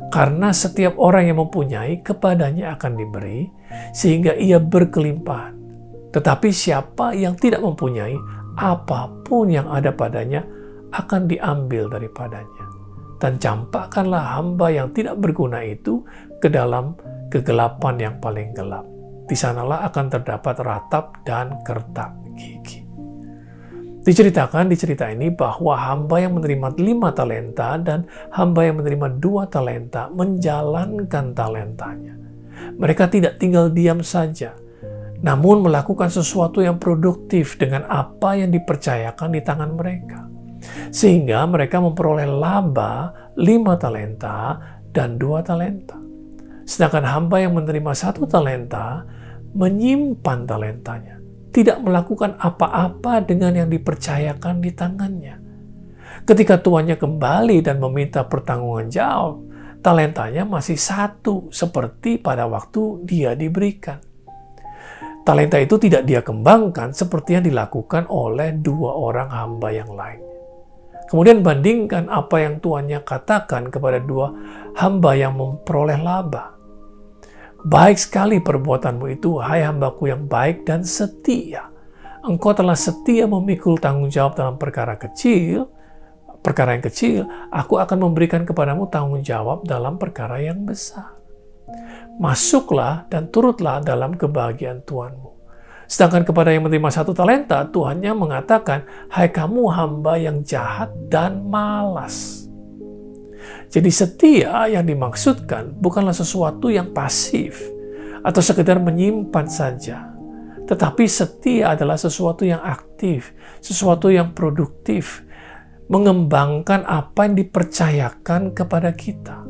S10: Karena setiap orang yang mempunyai kepadanya akan diberi, sehingga ia berkelimpahan. Tetapi siapa yang tidak mempunyai, apapun yang ada padanya akan diambil daripadanya. Dan campakkanlah hamba yang tidak berguna itu ke dalam kegelapan yang paling gelap. Di sanalah akan terdapat ratap dan kertak gigi. Diceritakan di cerita ini bahwa hamba yang menerima 5 talenta dan hamba yang menerima 2 talenta menjalankan talentanya. Mereka tidak tinggal diam saja, namun melakukan sesuatu yang produktif dengan apa yang dipercayakan di tangan mereka. Sehingga mereka memperoleh laba 5 talenta dan 2 talenta. Sedangkan hamba yang menerima 1 talenta menyimpan talentanya, tidak melakukan apa-apa dengan yang dipercayakan di tangannya. Ketika tuannya kembali dan meminta pertanggungan jawab, talentanya masih 1 seperti pada waktu dia diberikan. Talenta itu tidak dia kembangkan seperti yang dilakukan oleh 2 orang hamba yang lain. Kemudian bandingkan apa yang tuannya katakan kepada 2 hamba yang memperoleh laba. Baik sekali perbuatanmu itu, hai hambaku yang baik dan setia. engkau telah setia memikul tanggung jawab dalam perkara yang kecil, aku akan memberikan kepadamu tanggung jawab dalam perkara yang besar. Masuklah dan turutlah dalam kebahagiaan Tuhanmu. Sedangkan kepada yang menerima 1 talenta, Tuhannya mengatakan, hai kamu hamba yang jahat dan malas. Jadi setia yang dimaksudkan bukanlah sesuatu yang pasif atau sekedar menyimpan saja. Tetapi setia adalah sesuatu yang aktif, sesuatu yang produktif, mengembangkan apa yang dipercayakan kepada kita.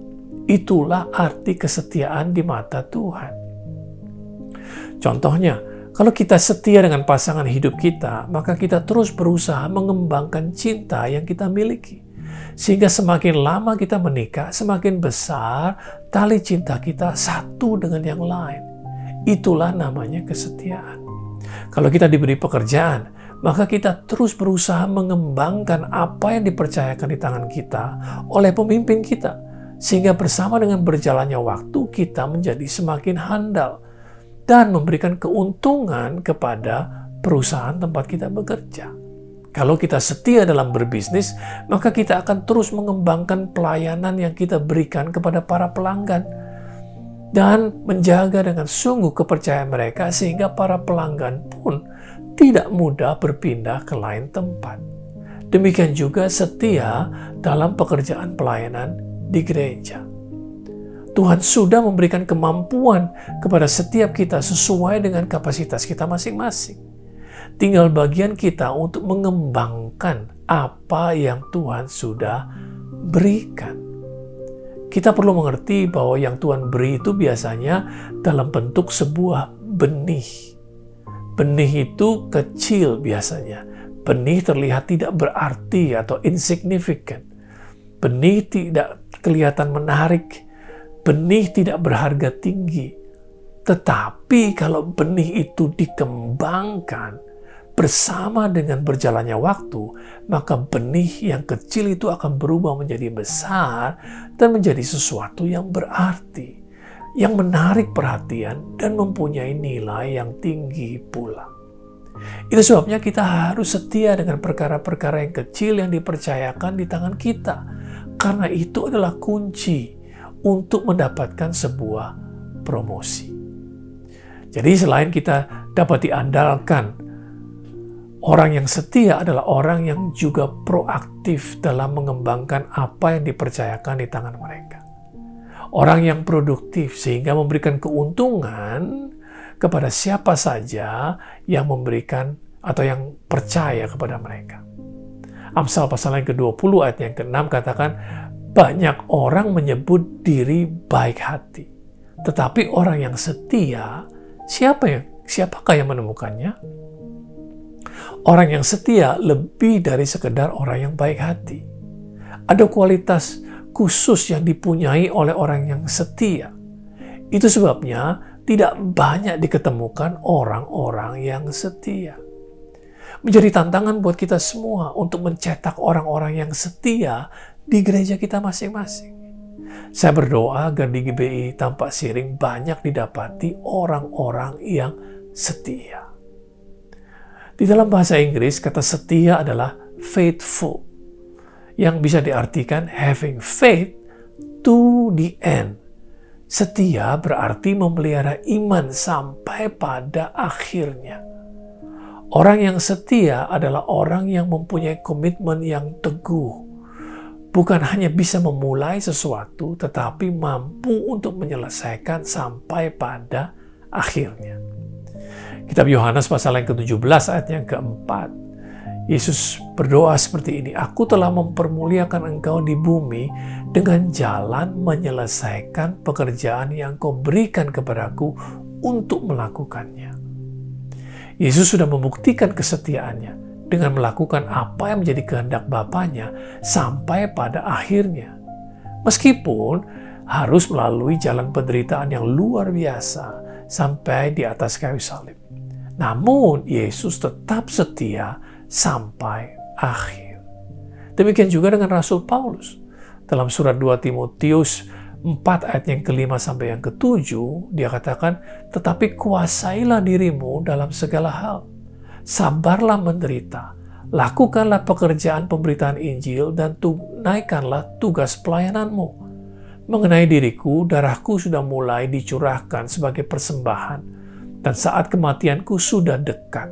S10: Itulah arti kesetiaan di mata Tuhan. Contohnya, kalau kita setia dengan pasangan hidup kita, maka kita terus berusaha mengembangkan cinta yang kita miliki. Sehingga semakin lama kita menikah, semakin besar tali cinta kita satu dengan yang lain. Itulah namanya kesetiaan. Kalau kita diberi pekerjaan, maka kita terus berusaha mengembangkan apa yang dipercayakan di tangan kita oleh pemimpin kita. Sehingga bersama dengan berjalannya waktu, kita menjadi semakin handal dan memberikan keuntungan kepada perusahaan tempat kita bekerja. Kalau kita setia dalam berbisnis, maka kita akan terus mengembangkan pelayanan yang kita berikan kepada para pelanggan dan menjaga dengan sungguh kepercayaan mereka sehingga para pelanggan pun tidak mudah berpindah ke lain tempat. Demikian juga setia dalam pekerjaan pelayanan di gereja. Tuhan sudah memberikan kemampuan kepada setiap kita sesuai dengan kapasitas kita masing-masing. Tinggal bagian kita untuk mengembangkan apa yang Tuhan sudah berikan. Kita perlu mengerti bahwa yang Tuhan beri itu biasanya dalam bentuk sebuah benih. Benih itu kecil biasanya. Benih terlihat tidak berarti atau insignificant. Benih tidak kelihatan menarik. Benih tidak berharga tinggi. Tetapi kalau benih itu dikembangkan bersama dengan berjalannya waktu, maka benih yang kecil itu akan berubah menjadi besar dan menjadi sesuatu yang berarti, yang menarik perhatian dan mempunyai nilai yang tinggi pula. Itu sebabnya kita harus setia dengan perkara-perkara yang kecil yang dipercayakan di tangan kita, karena itu adalah kunci untuk mendapatkan sebuah promosi. Jadi selain kita dapat diandalkan, orang yang setia adalah orang yang juga proaktif dalam mengembangkan apa yang dipercayakan di tangan mereka. Orang yang produktif sehingga memberikan keuntungan kepada siapa saja yang memberikan atau yang percaya kepada mereka. Amsal pasal yang ke-20 ayat yang ke-6 katakan, banyak orang menyebut diri baik hati, tetapi orang yang setia, siapakah yang menemukannya? Orang yang setia lebih dari sekedar orang yang baik hati. Ada kualitas khusus yang dipunyai oleh orang yang setia. Itu sebabnya tidak banyak diketemukan orang-orang yang setia. Menjadi tantangan buat kita semua untuk mencetak orang-orang yang setia di gereja kita masing-masing. Saya berdoa agar di GBI Tampak Siring banyak didapati orang-orang yang setia. Di dalam bahasa Inggris, kata setia adalah faithful, yang bisa diartikan having faith to the end. Setia berarti memelihara iman sampai pada akhirnya. Orang yang setia adalah orang yang mempunyai komitmen yang teguh. Bukan hanya bisa memulai sesuatu, tetapi mampu untuk menyelesaikan sampai pada akhirnya. Kitab Yohanes pasal yang ke-17 ayat yang ke-4. Yesus berdoa seperti ini, aku telah mempermuliakan engkau di bumi dengan jalan menyelesaikan pekerjaan yang kau berikan kepadaku untuk melakukannya. Yesus sudah membuktikan kesetiaannya dengan melakukan apa yang menjadi kehendak Bapanya sampai pada akhirnya. Meskipun harus melalui jalan penderitaan yang luar biasa sampai di atas kayu salib. Namun Yesus tetap setia sampai akhir. Demikian juga dengan Rasul Paulus. Dalam surat 2 Timotius 4 ayat yang ke-5 sampai yang ke-7, dia katakan, tetapi kuasailah dirimu dalam segala hal. sabarlah menderita, lakukanlah pekerjaan pemberitaan Injil dan tunaikanlah tugas pelayananmu. Mengenai diriku, darahku sudah mulai dicurahkan sebagai persembahan, dan saat kematianku sudah dekat.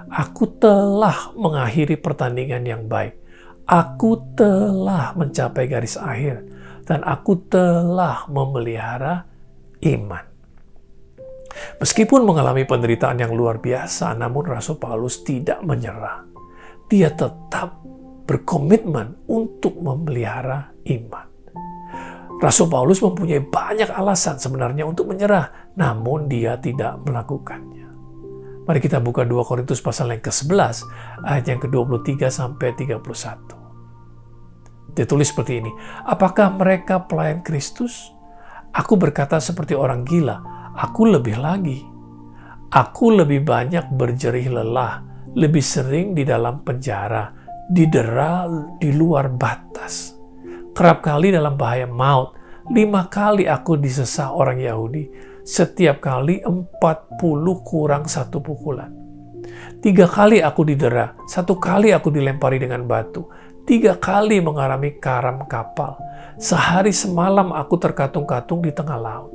S10: Aku telah mengakhiri pertandingan yang baik. Aku telah mencapai garis akhir, dan aku telah memelihara iman. Meskipun mengalami penderitaan yang luar biasa, namun Rasul Paulus tidak menyerah. Dia tetap berkomitmen untuk memelihara iman. Rasul Paulus mempunyai banyak alasan sebenarnya untuk menyerah, namun dia tidak melakukannya. Mari kita buka 2 Korintus pasal yang ke-11, ayat yang ke-23 sampai 31. Dia tulis seperti ini, apakah mereka pelayan Kristus? Aku berkata seperti orang gila, aku lebih lagi. Aku lebih banyak berjerih lelah, lebih sering di dalam penjara, didera di luar batas. Kerap kali dalam bahaya maut, 5 kali aku disesah orang Yahudi, setiap kali 40 kurang 1 pukulan. 3 kali aku didera, 1 kali aku dilempari dengan batu, 3 kali mengalami karam kapal. Sehari semalam aku terkatung-katung di tengah laut.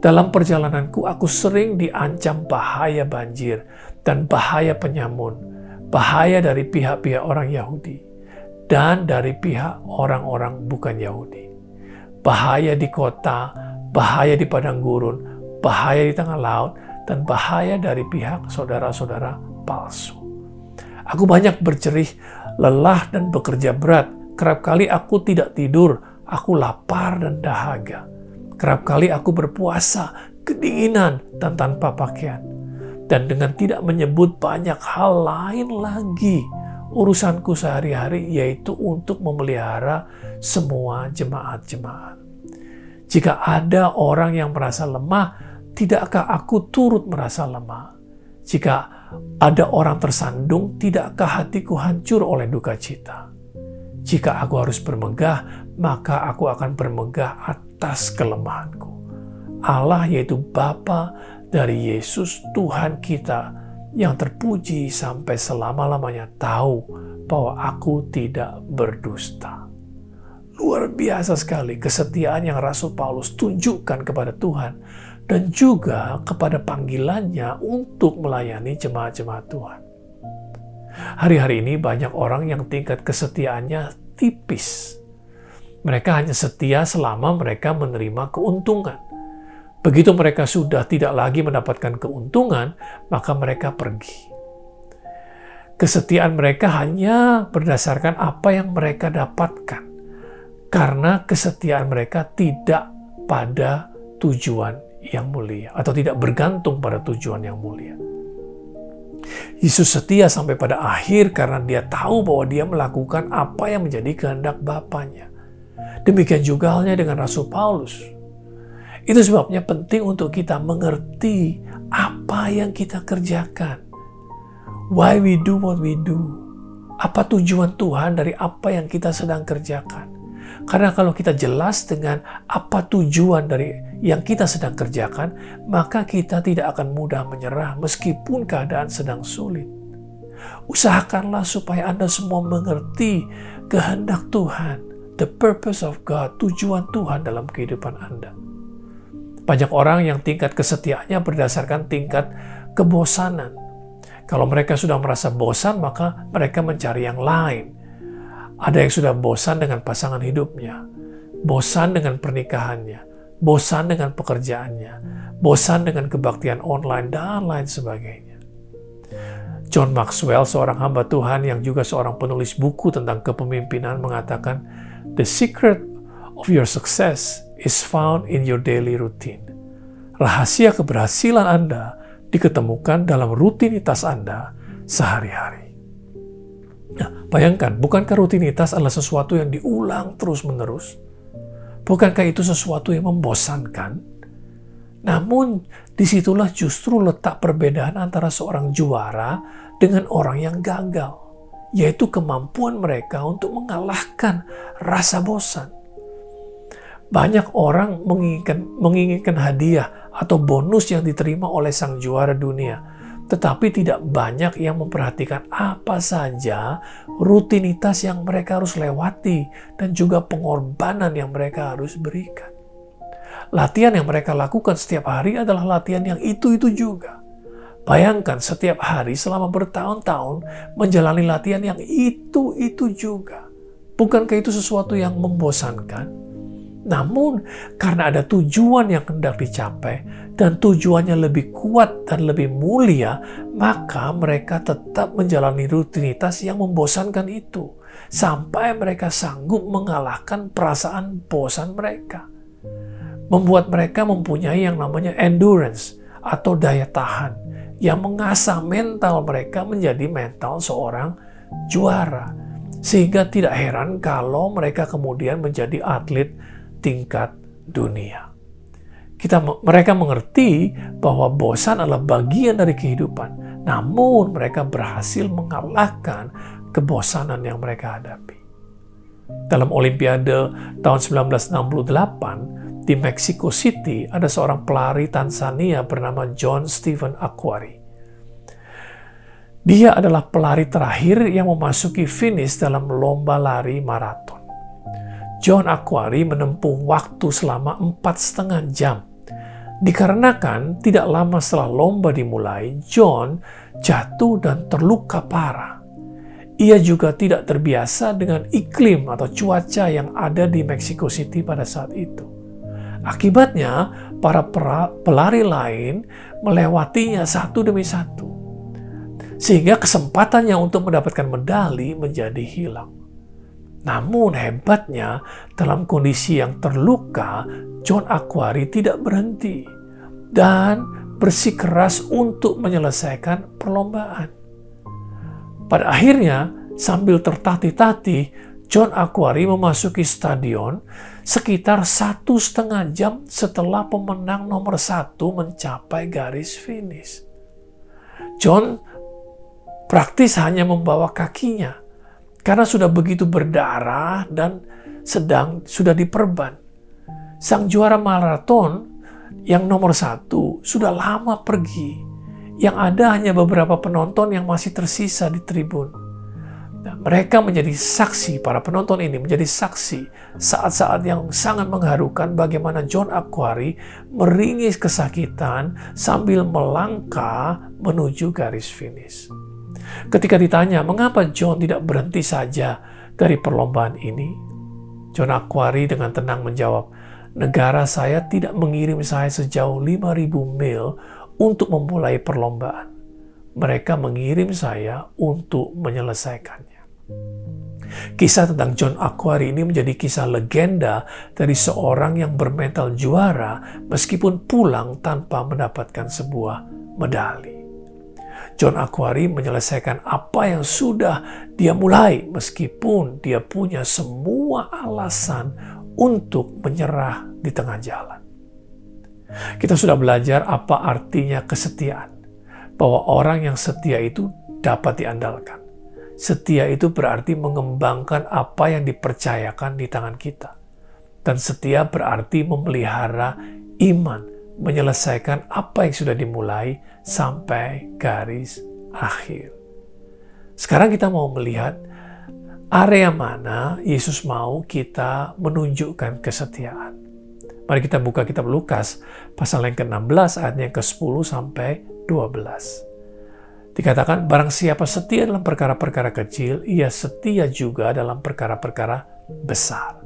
S10: Dalam perjalananku aku sering diancam bahaya banjir dan bahaya penyamun, bahaya dari pihak-pihak orang Yahudi dan dari pihak orang-orang bukan Yahudi. Bahaya di kota, bahaya di padang gurun, bahaya di tengah laut, dan bahaya dari pihak saudara-saudara palsu. Aku banyak berjerih, lelah dan bekerja berat. Kerap kali aku tidak tidur, aku lapar dan dahaga. Kerap kali aku berpuasa, kedinginan dan tanpa pakaian. Dan dengan tidak menyebut banyak hal lain lagi, urusanku sehari-hari yaitu untuk memelihara semua jemaat-jemaat. Jika ada orang yang merasa lemah, tidakkah aku turut merasa lemah? Jika ada orang tersandung, tidakkah hatiku hancur oleh duka cita? Jika aku harus bermegah, maka aku akan bermegah atas kelemahanku. Allah yaitu Bapa dari Yesus Tuhan kita yang terpuji sampai selama-lamanya tahu bahwa aku tidak berdusta. Luar biasa sekali kesetiaan yang Rasul Paulus tunjukkan kepada Tuhan dan juga kepada panggilannya untuk melayani jemaat-jemaat Tuhan. Hari-hari ini banyak orang yang tingkat kesetiaannya tipis. Mereka hanya setia selama mereka menerima keuntungan. Begitu mereka sudah tidak lagi mendapatkan keuntungan, maka mereka pergi. Kesetiaan mereka hanya berdasarkan apa yang mereka dapatkan, karena kesetiaan mereka tidak pada tujuan yang mulia, atau tidak bergantung pada tujuan yang mulia. Yesus setia sampai pada akhir karena dia tahu bahwa dia melakukan apa yang menjadi kehendak Bapanya. Demikian juga halnya dengan Rasul Paulus. Itu sebabnya penting untuk kita mengerti apa yang kita kerjakan. Why we do what we do. Apa tujuan Tuhan dari apa yang kita sedang kerjakan. Karena kalau kita jelas dengan apa tujuan dari yang kita sedang kerjakan, maka kita tidak akan mudah menyerah meskipun keadaan sedang sulit. Usahakanlah supaya Anda semua mengerti kehendak Tuhan, the purpose of God, tujuan Tuhan dalam kehidupan Anda. Banyak orang yang tingkat kesetiaannya berdasarkan tingkat kebosanan. Kalau mereka sudah merasa bosan, maka mereka mencari yang lain. Ada yang sudah bosan dengan pasangan hidupnya, bosan dengan pernikahannya, bosan dengan pekerjaannya, bosan dengan kebaktian online, dan lain sebagainya. John Maxwell, seorang hamba Tuhan yang juga seorang penulis buku tentang kepemimpinan, mengatakan, "The secret of your success is found in your daily routine." Rahasia keberhasilan Anda diketemukan dalam rutinitas Anda sehari-hari. Nah, bayangkan, bukankah rutinitas adalah sesuatu yang diulang terus-menerus? Bukankah itu sesuatu yang membosankan? Namun, disitulah justru letak perbedaan antara seorang juara dengan orang yang gagal, yaitu kemampuan mereka untuk mengalahkan rasa bosan. Banyak orang menginginkan hadiah atau bonus yang diterima oleh sang juara dunia. tetapi tidak banyak yang memperhatikan apa saja rutinitas yang mereka harus lewati dan juga pengorbanan yang mereka harus berikan. Latihan yang mereka lakukan setiap hari adalah latihan yang itu-itu juga. Bayangkan setiap hari selama bertahun-tahun menjalani latihan yang itu-itu juga. Bukankah itu sesuatu yang membosankan? Namun, karena ada tujuan yang hendak dicapai dan tujuannya lebih kuat dan lebih mulia, maka mereka tetap menjalani rutinitas yang membosankan itu sampai mereka sanggup mengalahkan perasaan bosan mereka. Membuat mereka mempunyai yang namanya endurance atau daya tahan yang mengasah mental mereka menjadi mental seorang juara. Sehingga tidak heran kalau mereka kemudian menjadi atlet tingkat dunia. Mereka mengerti bahwa bosan adalah bagian dari kehidupan, namun mereka berhasil mengalahkan kebosanan yang mereka hadapi. Dalam Olimpiade tahun 1968 di Mexico City, ada seorang pelari Tanzania bernama John Stephen Akhwari. Dia adalah pelari terakhir yang memasuki finish dalam lomba lari maraton. John Akhwari menempuh waktu selama 4,5 jam. Dikarenakan tidak lama setelah lomba dimulai, John jatuh dan terluka parah. Ia juga tidak terbiasa dengan iklim atau cuaca yang ada di Mexico City pada saat itu. Akibatnya, para pelari lain melewatinya satu demi satu. Sehingga kesempatannya untuk mendapatkan medali menjadi hilang. Namun hebatnya, dalam kondisi yang terluka, John Akhwari tidak berhenti dan bersikeras untuk menyelesaikan perlombaan. Pada akhirnya, sambil tertatih-tatih, John Akhwari memasuki stadion sekitar 1,5 jam setelah pemenang nomor 1 mencapai garis finish. John praktis hanya membawa kakinya karena sudah begitu berdarah dan sudah diperban. Sang juara maraton yang nomor 1 sudah lama pergi. Yang ada hanya beberapa penonton yang masih tersisa di tribun. Nah, mereka menjadi saksi, para penonton ini menjadi saksi saat-saat yang sangat mengharukan bagaimana John Akhwari meringis kesakitan sambil melangkah menuju garis finish. Ketika ditanya mengapa John tidak berhenti saja dari perlombaan ini, John Akhwari dengan tenang menjawab, "Negara saya tidak mengirim saya sejauh 5.000 mil untuk memulai perlombaan. Mereka mengirim saya untuk menyelesaikannya." Kisah tentang John Akhwari ini menjadi kisah legenda dari seorang yang bermental juara meskipun pulang tanpa mendapatkan sebuah medali. John Akhwari menyelesaikan apa yang sudah dia mulai meskipun dia punya semua alasan untuk menyerah di tengah jalan. Kita sudah belajar apa artinya kesetiaan, bahwa orang yang setia itu dapat diandalkan. Setia itu berarti mengembangkan apa yang dipercayakan di tangan kita. Dan setia berarti memelihara iman, menyelesaikan apa yang sudah dimulai sampai garis akhir. Sekarang kita mau melihat area mana Yesus mau kita menunjukkan kesetiaan. Mari kita buka kitab Lukas pasal yang ke-16 ayatnya ke-10 sampai 12. Dikatakan, barang siapa setia dalam perkara-perkara kecil, ia setia juga dalam perkara-perkara besar.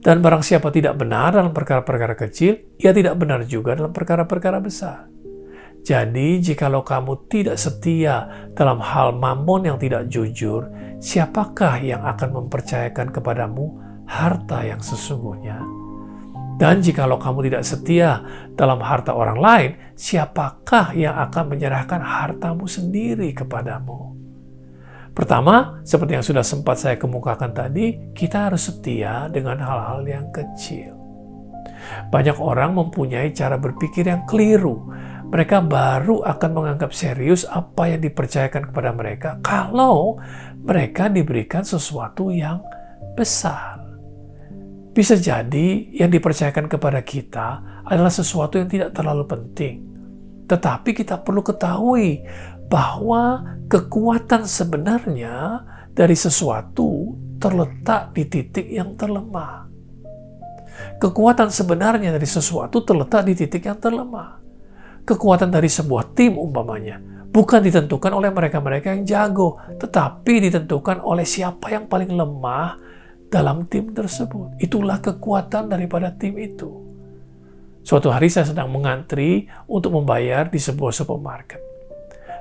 S10: Dan barang siapa tidak benar dalam perkara-perkara kecil, ia tidak benar juga dalam perkara-perkara besar. Jadi, jikalau kamu tidak setia dalam hal mamon yang tidak jujur, siapakah yang akan mempercayakan kepadamu harta yang sesungguhnya? Dan jikalau kamu tidak setia dalam harta orang lain, siapakah yang akan menyerahkan hartamu sendiri kepadamu? Pertama, seperti yang sudah sempat saya kemukakan tadi, kita harus setia dengan hal-hal yang kecil. Banyak orang mempunyai cara berpikir yang keliru. Mereka baru akan menganggap serius apa yang dipercayakan kepada mereka kalau mereka diberikan sesuatu yang besar. Bisa jadi yang dipercayakan kepada kita adalah sesuatu yang tidak terlalu penting. Tetapi kita perlu ketahui bahwa kekuatan sebenarnya dari sesuatu terletak di titik yang terlemah. Kekuatan sebenarnya dari sesuatu terletak di titik yang terlemah. Kekuatan dari sebuah tim umpamanya bukan ditentukan oleh mereka-mereka yang jago, tetapi ditentukan oleh siapa yang paling lemah dalam tim tersebut. Itulah kekuatan daripada tim itu. Suatu hari saya sedang mengantri untuk membayar di sebuah supermarket.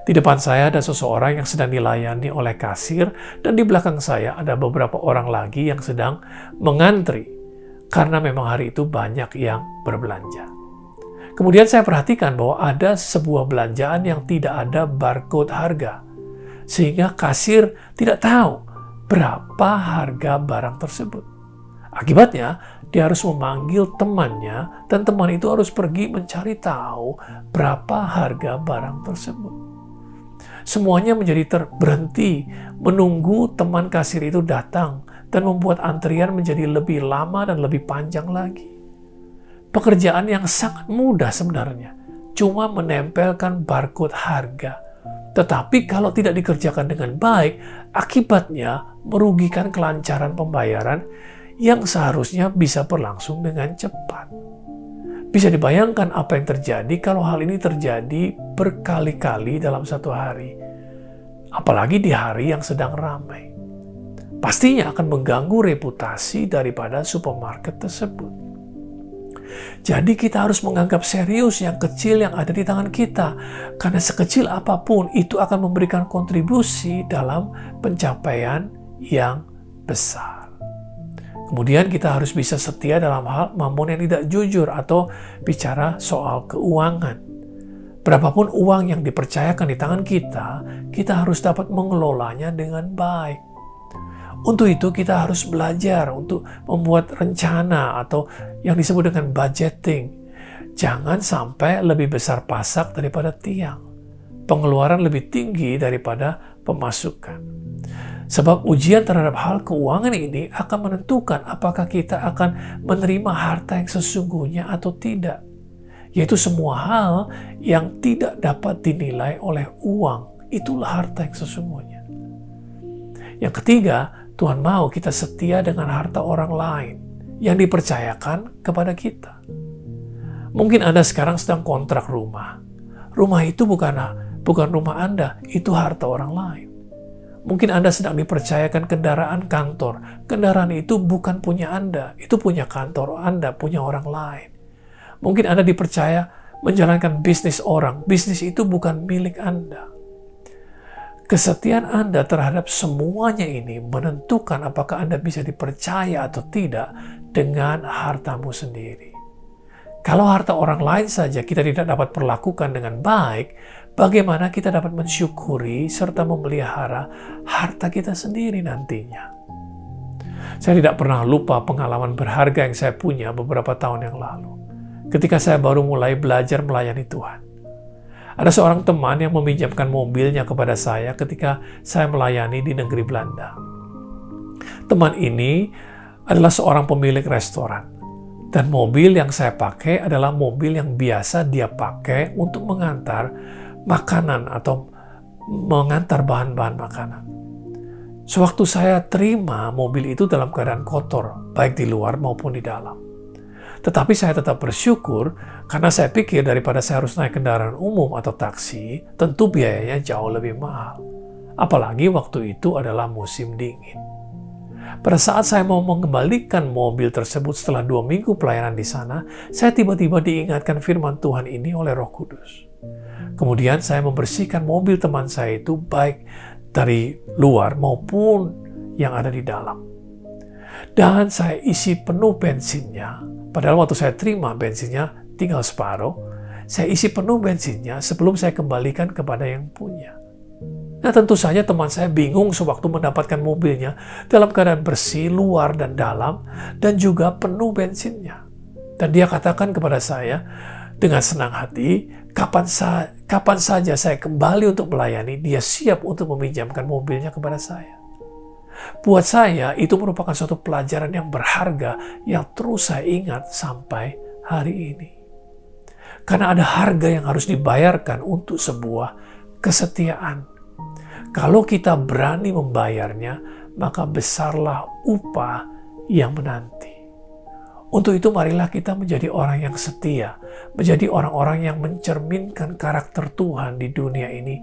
S10: Di depan saya ada seseorang yang sedang dilayani oleh kasir, dan di belakang saya ada beberapa orang lagi yang sedang mengantri, karena memang hari itu banyak yang berbelanja. Kemudian saya perhatikan bahwa ada sebuah belanjaan yang tidak ada barcode harga, sehingga kasir tidak tahu berapa harga barang tersebut. Akibatnya, dia harus memanggil temannya, dan teman itu harus pergi mencari tahu berapa harga barang tersebut. Semuanya menjadi berhenti menunggu teman kasir itu datang, dan membuat antrian menjadi lebih lama dan lebih panjang lagi. Pekerjaan yang sangat mudah sebenarnya, cuma menempelkan barcode harga. Tetapi kalau tidak dikerjakan dengan baik, akibatnya merugikan kelancaran pembayaran yang seharusnya bisa berlangsung dengan cepat. Bisa dibayangkan apa yang terjadi kalau hal ini terjadi berkali-kali dalam satu hari. Apalagi di hari yang sedang ramai. Pastinya akan mengganggu reputasi daripada supermarket tersebut. Jadi kita harus menganggap serius yang kecil yang ada di tangan kita. Karena sekecil apapun itu akan memberikan kontribusi dalam pencapaian yang besar. Kemudian kita harus bisa setia dalam hal mamon yang tidak jujur atau bicara soal keuangan. Berapapun uang yang dipercayakan di tangan kita, kita harus dapat mengelolanya dengan baik. Untuk itu kita harus belajar untuk membuat rencana atau yang disebut dengan budgeting. Jangan sampai lebih besar pasak daripada tiang. Pengeluaran lebih tinggi daripada pemasukan. Sebab ujian terhadap hal keuangan ini akan menentukan apakah kita akan menerima harta yang sesungguhnya atau tidak. Yaitu semua hal yang tidak dapat dinilai oleh uang. Itulah harta yang sesungguhnya. Yang ketiga, Tuhan mau kita setia dengan harta orang lain yang dipercayakan kepada kita. Mungkin Anda sekarang sedang kontrak rumah. Rumah itu bukan rumah Anda, itu harta orang lain. Mungkin Anda sedang dipercayakan kendaraan kantor. Kendaraan itu bukan punya Anda, itu punya kantor Anda, punya orang lain. Mungkin Anda dipercaya menjalankan bisnis orang. Bisnis itu bukan milik Anda. Kesetiaan Anda terhadap semuanya ini menentukan apakah Anda bisa dipercaya atau tidak dengan hartamu sendiri. Kalau harta orang lain saja kita tidak dapat perlakukan dengan baik, bagaimana kita dapat mensyukuri serta memelihara harta kita sendiri nantinya? Saya tidak pernah lupa pengalaman berharga yang saya punya beberapa tahun yang lalu, ketika saya baru mulai belajar melayani Tuhan. Ada seorang teman yang meminjamkan mobilnya kepada saya ketika saya melayani di negeri Belanda. Teman ini adalah seorang pemilik restoran. Dan mobil yang saya pakai adalah mobil yang biasa dia pakai untuk mengantar makanan atau mengantar bahan-bahan makanan. Sewaktu saya terima mobil itu dalam keadaan kotor, baik di luar maupun di dalam. Tetapi saya tetap bersyukur karena saya pikir daripada saya harus naik kendaraan umum atau taksi, tentu biayanya jauh lebih mahal. Apalagi waktu itu adalah musim dingin. Pada saat saya mau mengembalikan mobil tersebut setelah 2 minggu pelayanan di sana, saya tiba-tiba diingatkan firman Tuhan ini oleh Roh Kudus. Kemudian saya membersihkan mobil teman saya itu baik dari luar maupun yang ada di dalam. Dan saya isi penuh bensinnya. Padahal waktu saya terima bensinnya tinggal separuh, saya isi penuh bensinnya sebelum saya kembalikan kepada yang punya. Nah tentu saja teman saya bingung sewaktu mendapatkan mobilnya dalam keadaan bersih, luar dan dalam, dan juga penuh bensinnya. Dan dia katakan kepada saya dengan senang hati, kapan saja saya kembali untuk melayani, dia siap untuk meminjamkan mobilnya kepada saya. Buat saya, itu merupakan suatu pelajaran yang berharga yang terus saya ingat sampai hari ini. Karena ada harga yang harus dibayarkan untuk sebuah kesetiaan. Kalau kita berani membayarnya, maka besarlah upah yang menanti. Untuk itu marilah kita menjadi orang yang setia, menjadi orang-orang yang mencerminkan karakter Tuhan di dunia ini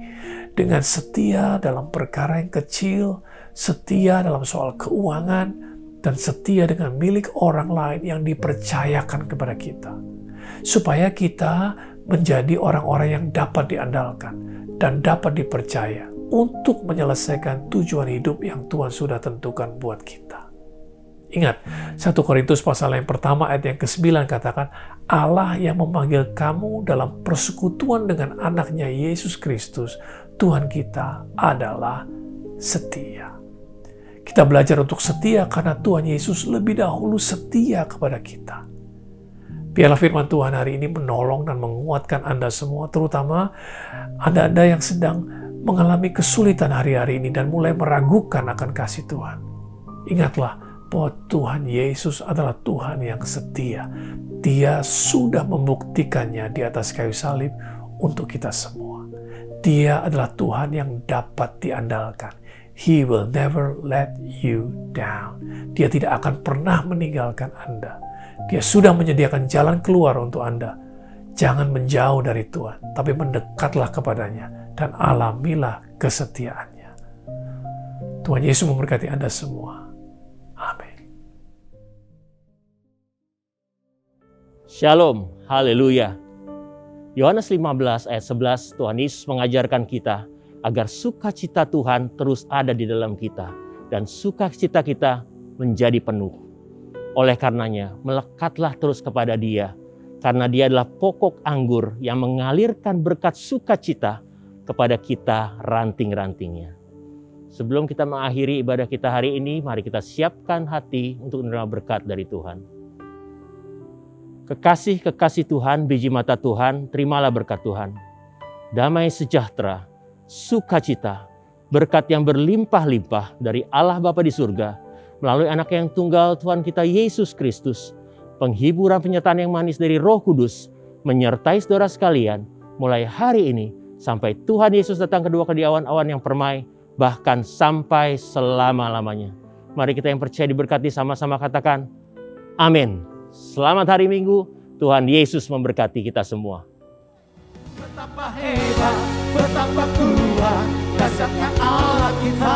S10: dengan setia dalam perkara yang kecil, setia dalam soal keuangan, dan setia dengan milik orang lain yang dipercayakan kepada kita. Supaya kita menjadi orang-orang yang dapat diandalkan dan dapat dipercaya untuk menyelesaikan tujuan hidup yang Tuhan sudah tentukan buat kita. Ingat, 1 Korintus pasal yang pertama ayat yang ke-9 katakan, Allah yang memanggil kamu dalam persekutuan dengan anaknya Yesus Kristus, Tuhan kita adalah setia. Kita belajar untuk setia karena Tuhan Yesus lebih dahulu setia kepada kita. Biarlah firman Tuhan hari ini menolong dan menguatkan Anda semua, terutama Anda yang sedang mengalami kesulitan hari-hari ini dan mulai meragukan akan kasih Tuhan. Ingatlah bahwa Tuhan Yesus adalah Tuhan yang setia. Dia sudah membuktikannya di atas kayu salib untuk kita semua. Dia adalah Tuhan yang dapat diandalkan. He will never let you down. Dia tidak akan pernah meninggalkan Anda. Dia sudah menyediakan jalan keluar untuk Anda. Jangan menjauh dari Tuhan, tapi mendekatlah kepadanya dan alamilah kesetiaannya. Tuhan Yesus memberkati Anda semua. Amin.
S4: Shalom, haleluya. Yohanes 15 ayat 11, Tuhan Yesus mengajarkan kita agar sukacita Tuhan terus ada di dalam kita dan sukacita kita menjadi penuh. Oleh karenanya, melekatlah terus kepada Dia, karena Dia adalah pokok anggur yang mengalirkan berkat sukacita kepada kita ranting-rantingnya. Sebelum kita mengakhiri ibadah kita hari ini, mari kita siapkan hati untuk menerima berkat dari Tuhan. Kekasih-kekasih Tuhan, biji mata Tuhan, terimalah berkat Tuhan. Damai sejahtera, sukacita, berkat yang berlimpah-limpah dari Allah Bapa di surga, melalui anak yang tunggal Tuhan kita Yesus Kristus, penghiburan penyertaan yang manis dari Roh Kudus, menyertai saudara sekalian, mulai hari ini, sampai Tuhan Yesus datang kedua di awan-awan yang permai, bahkan sampai selama-lamanya. Mari kita yang percaya diberkati sama-sama katakan, amin. Selamat hari Minggu, Tuhan Yesus memberkati kita semua.
S2: Betapa hebat, betapa kuat, dahsyatnya Allah kita.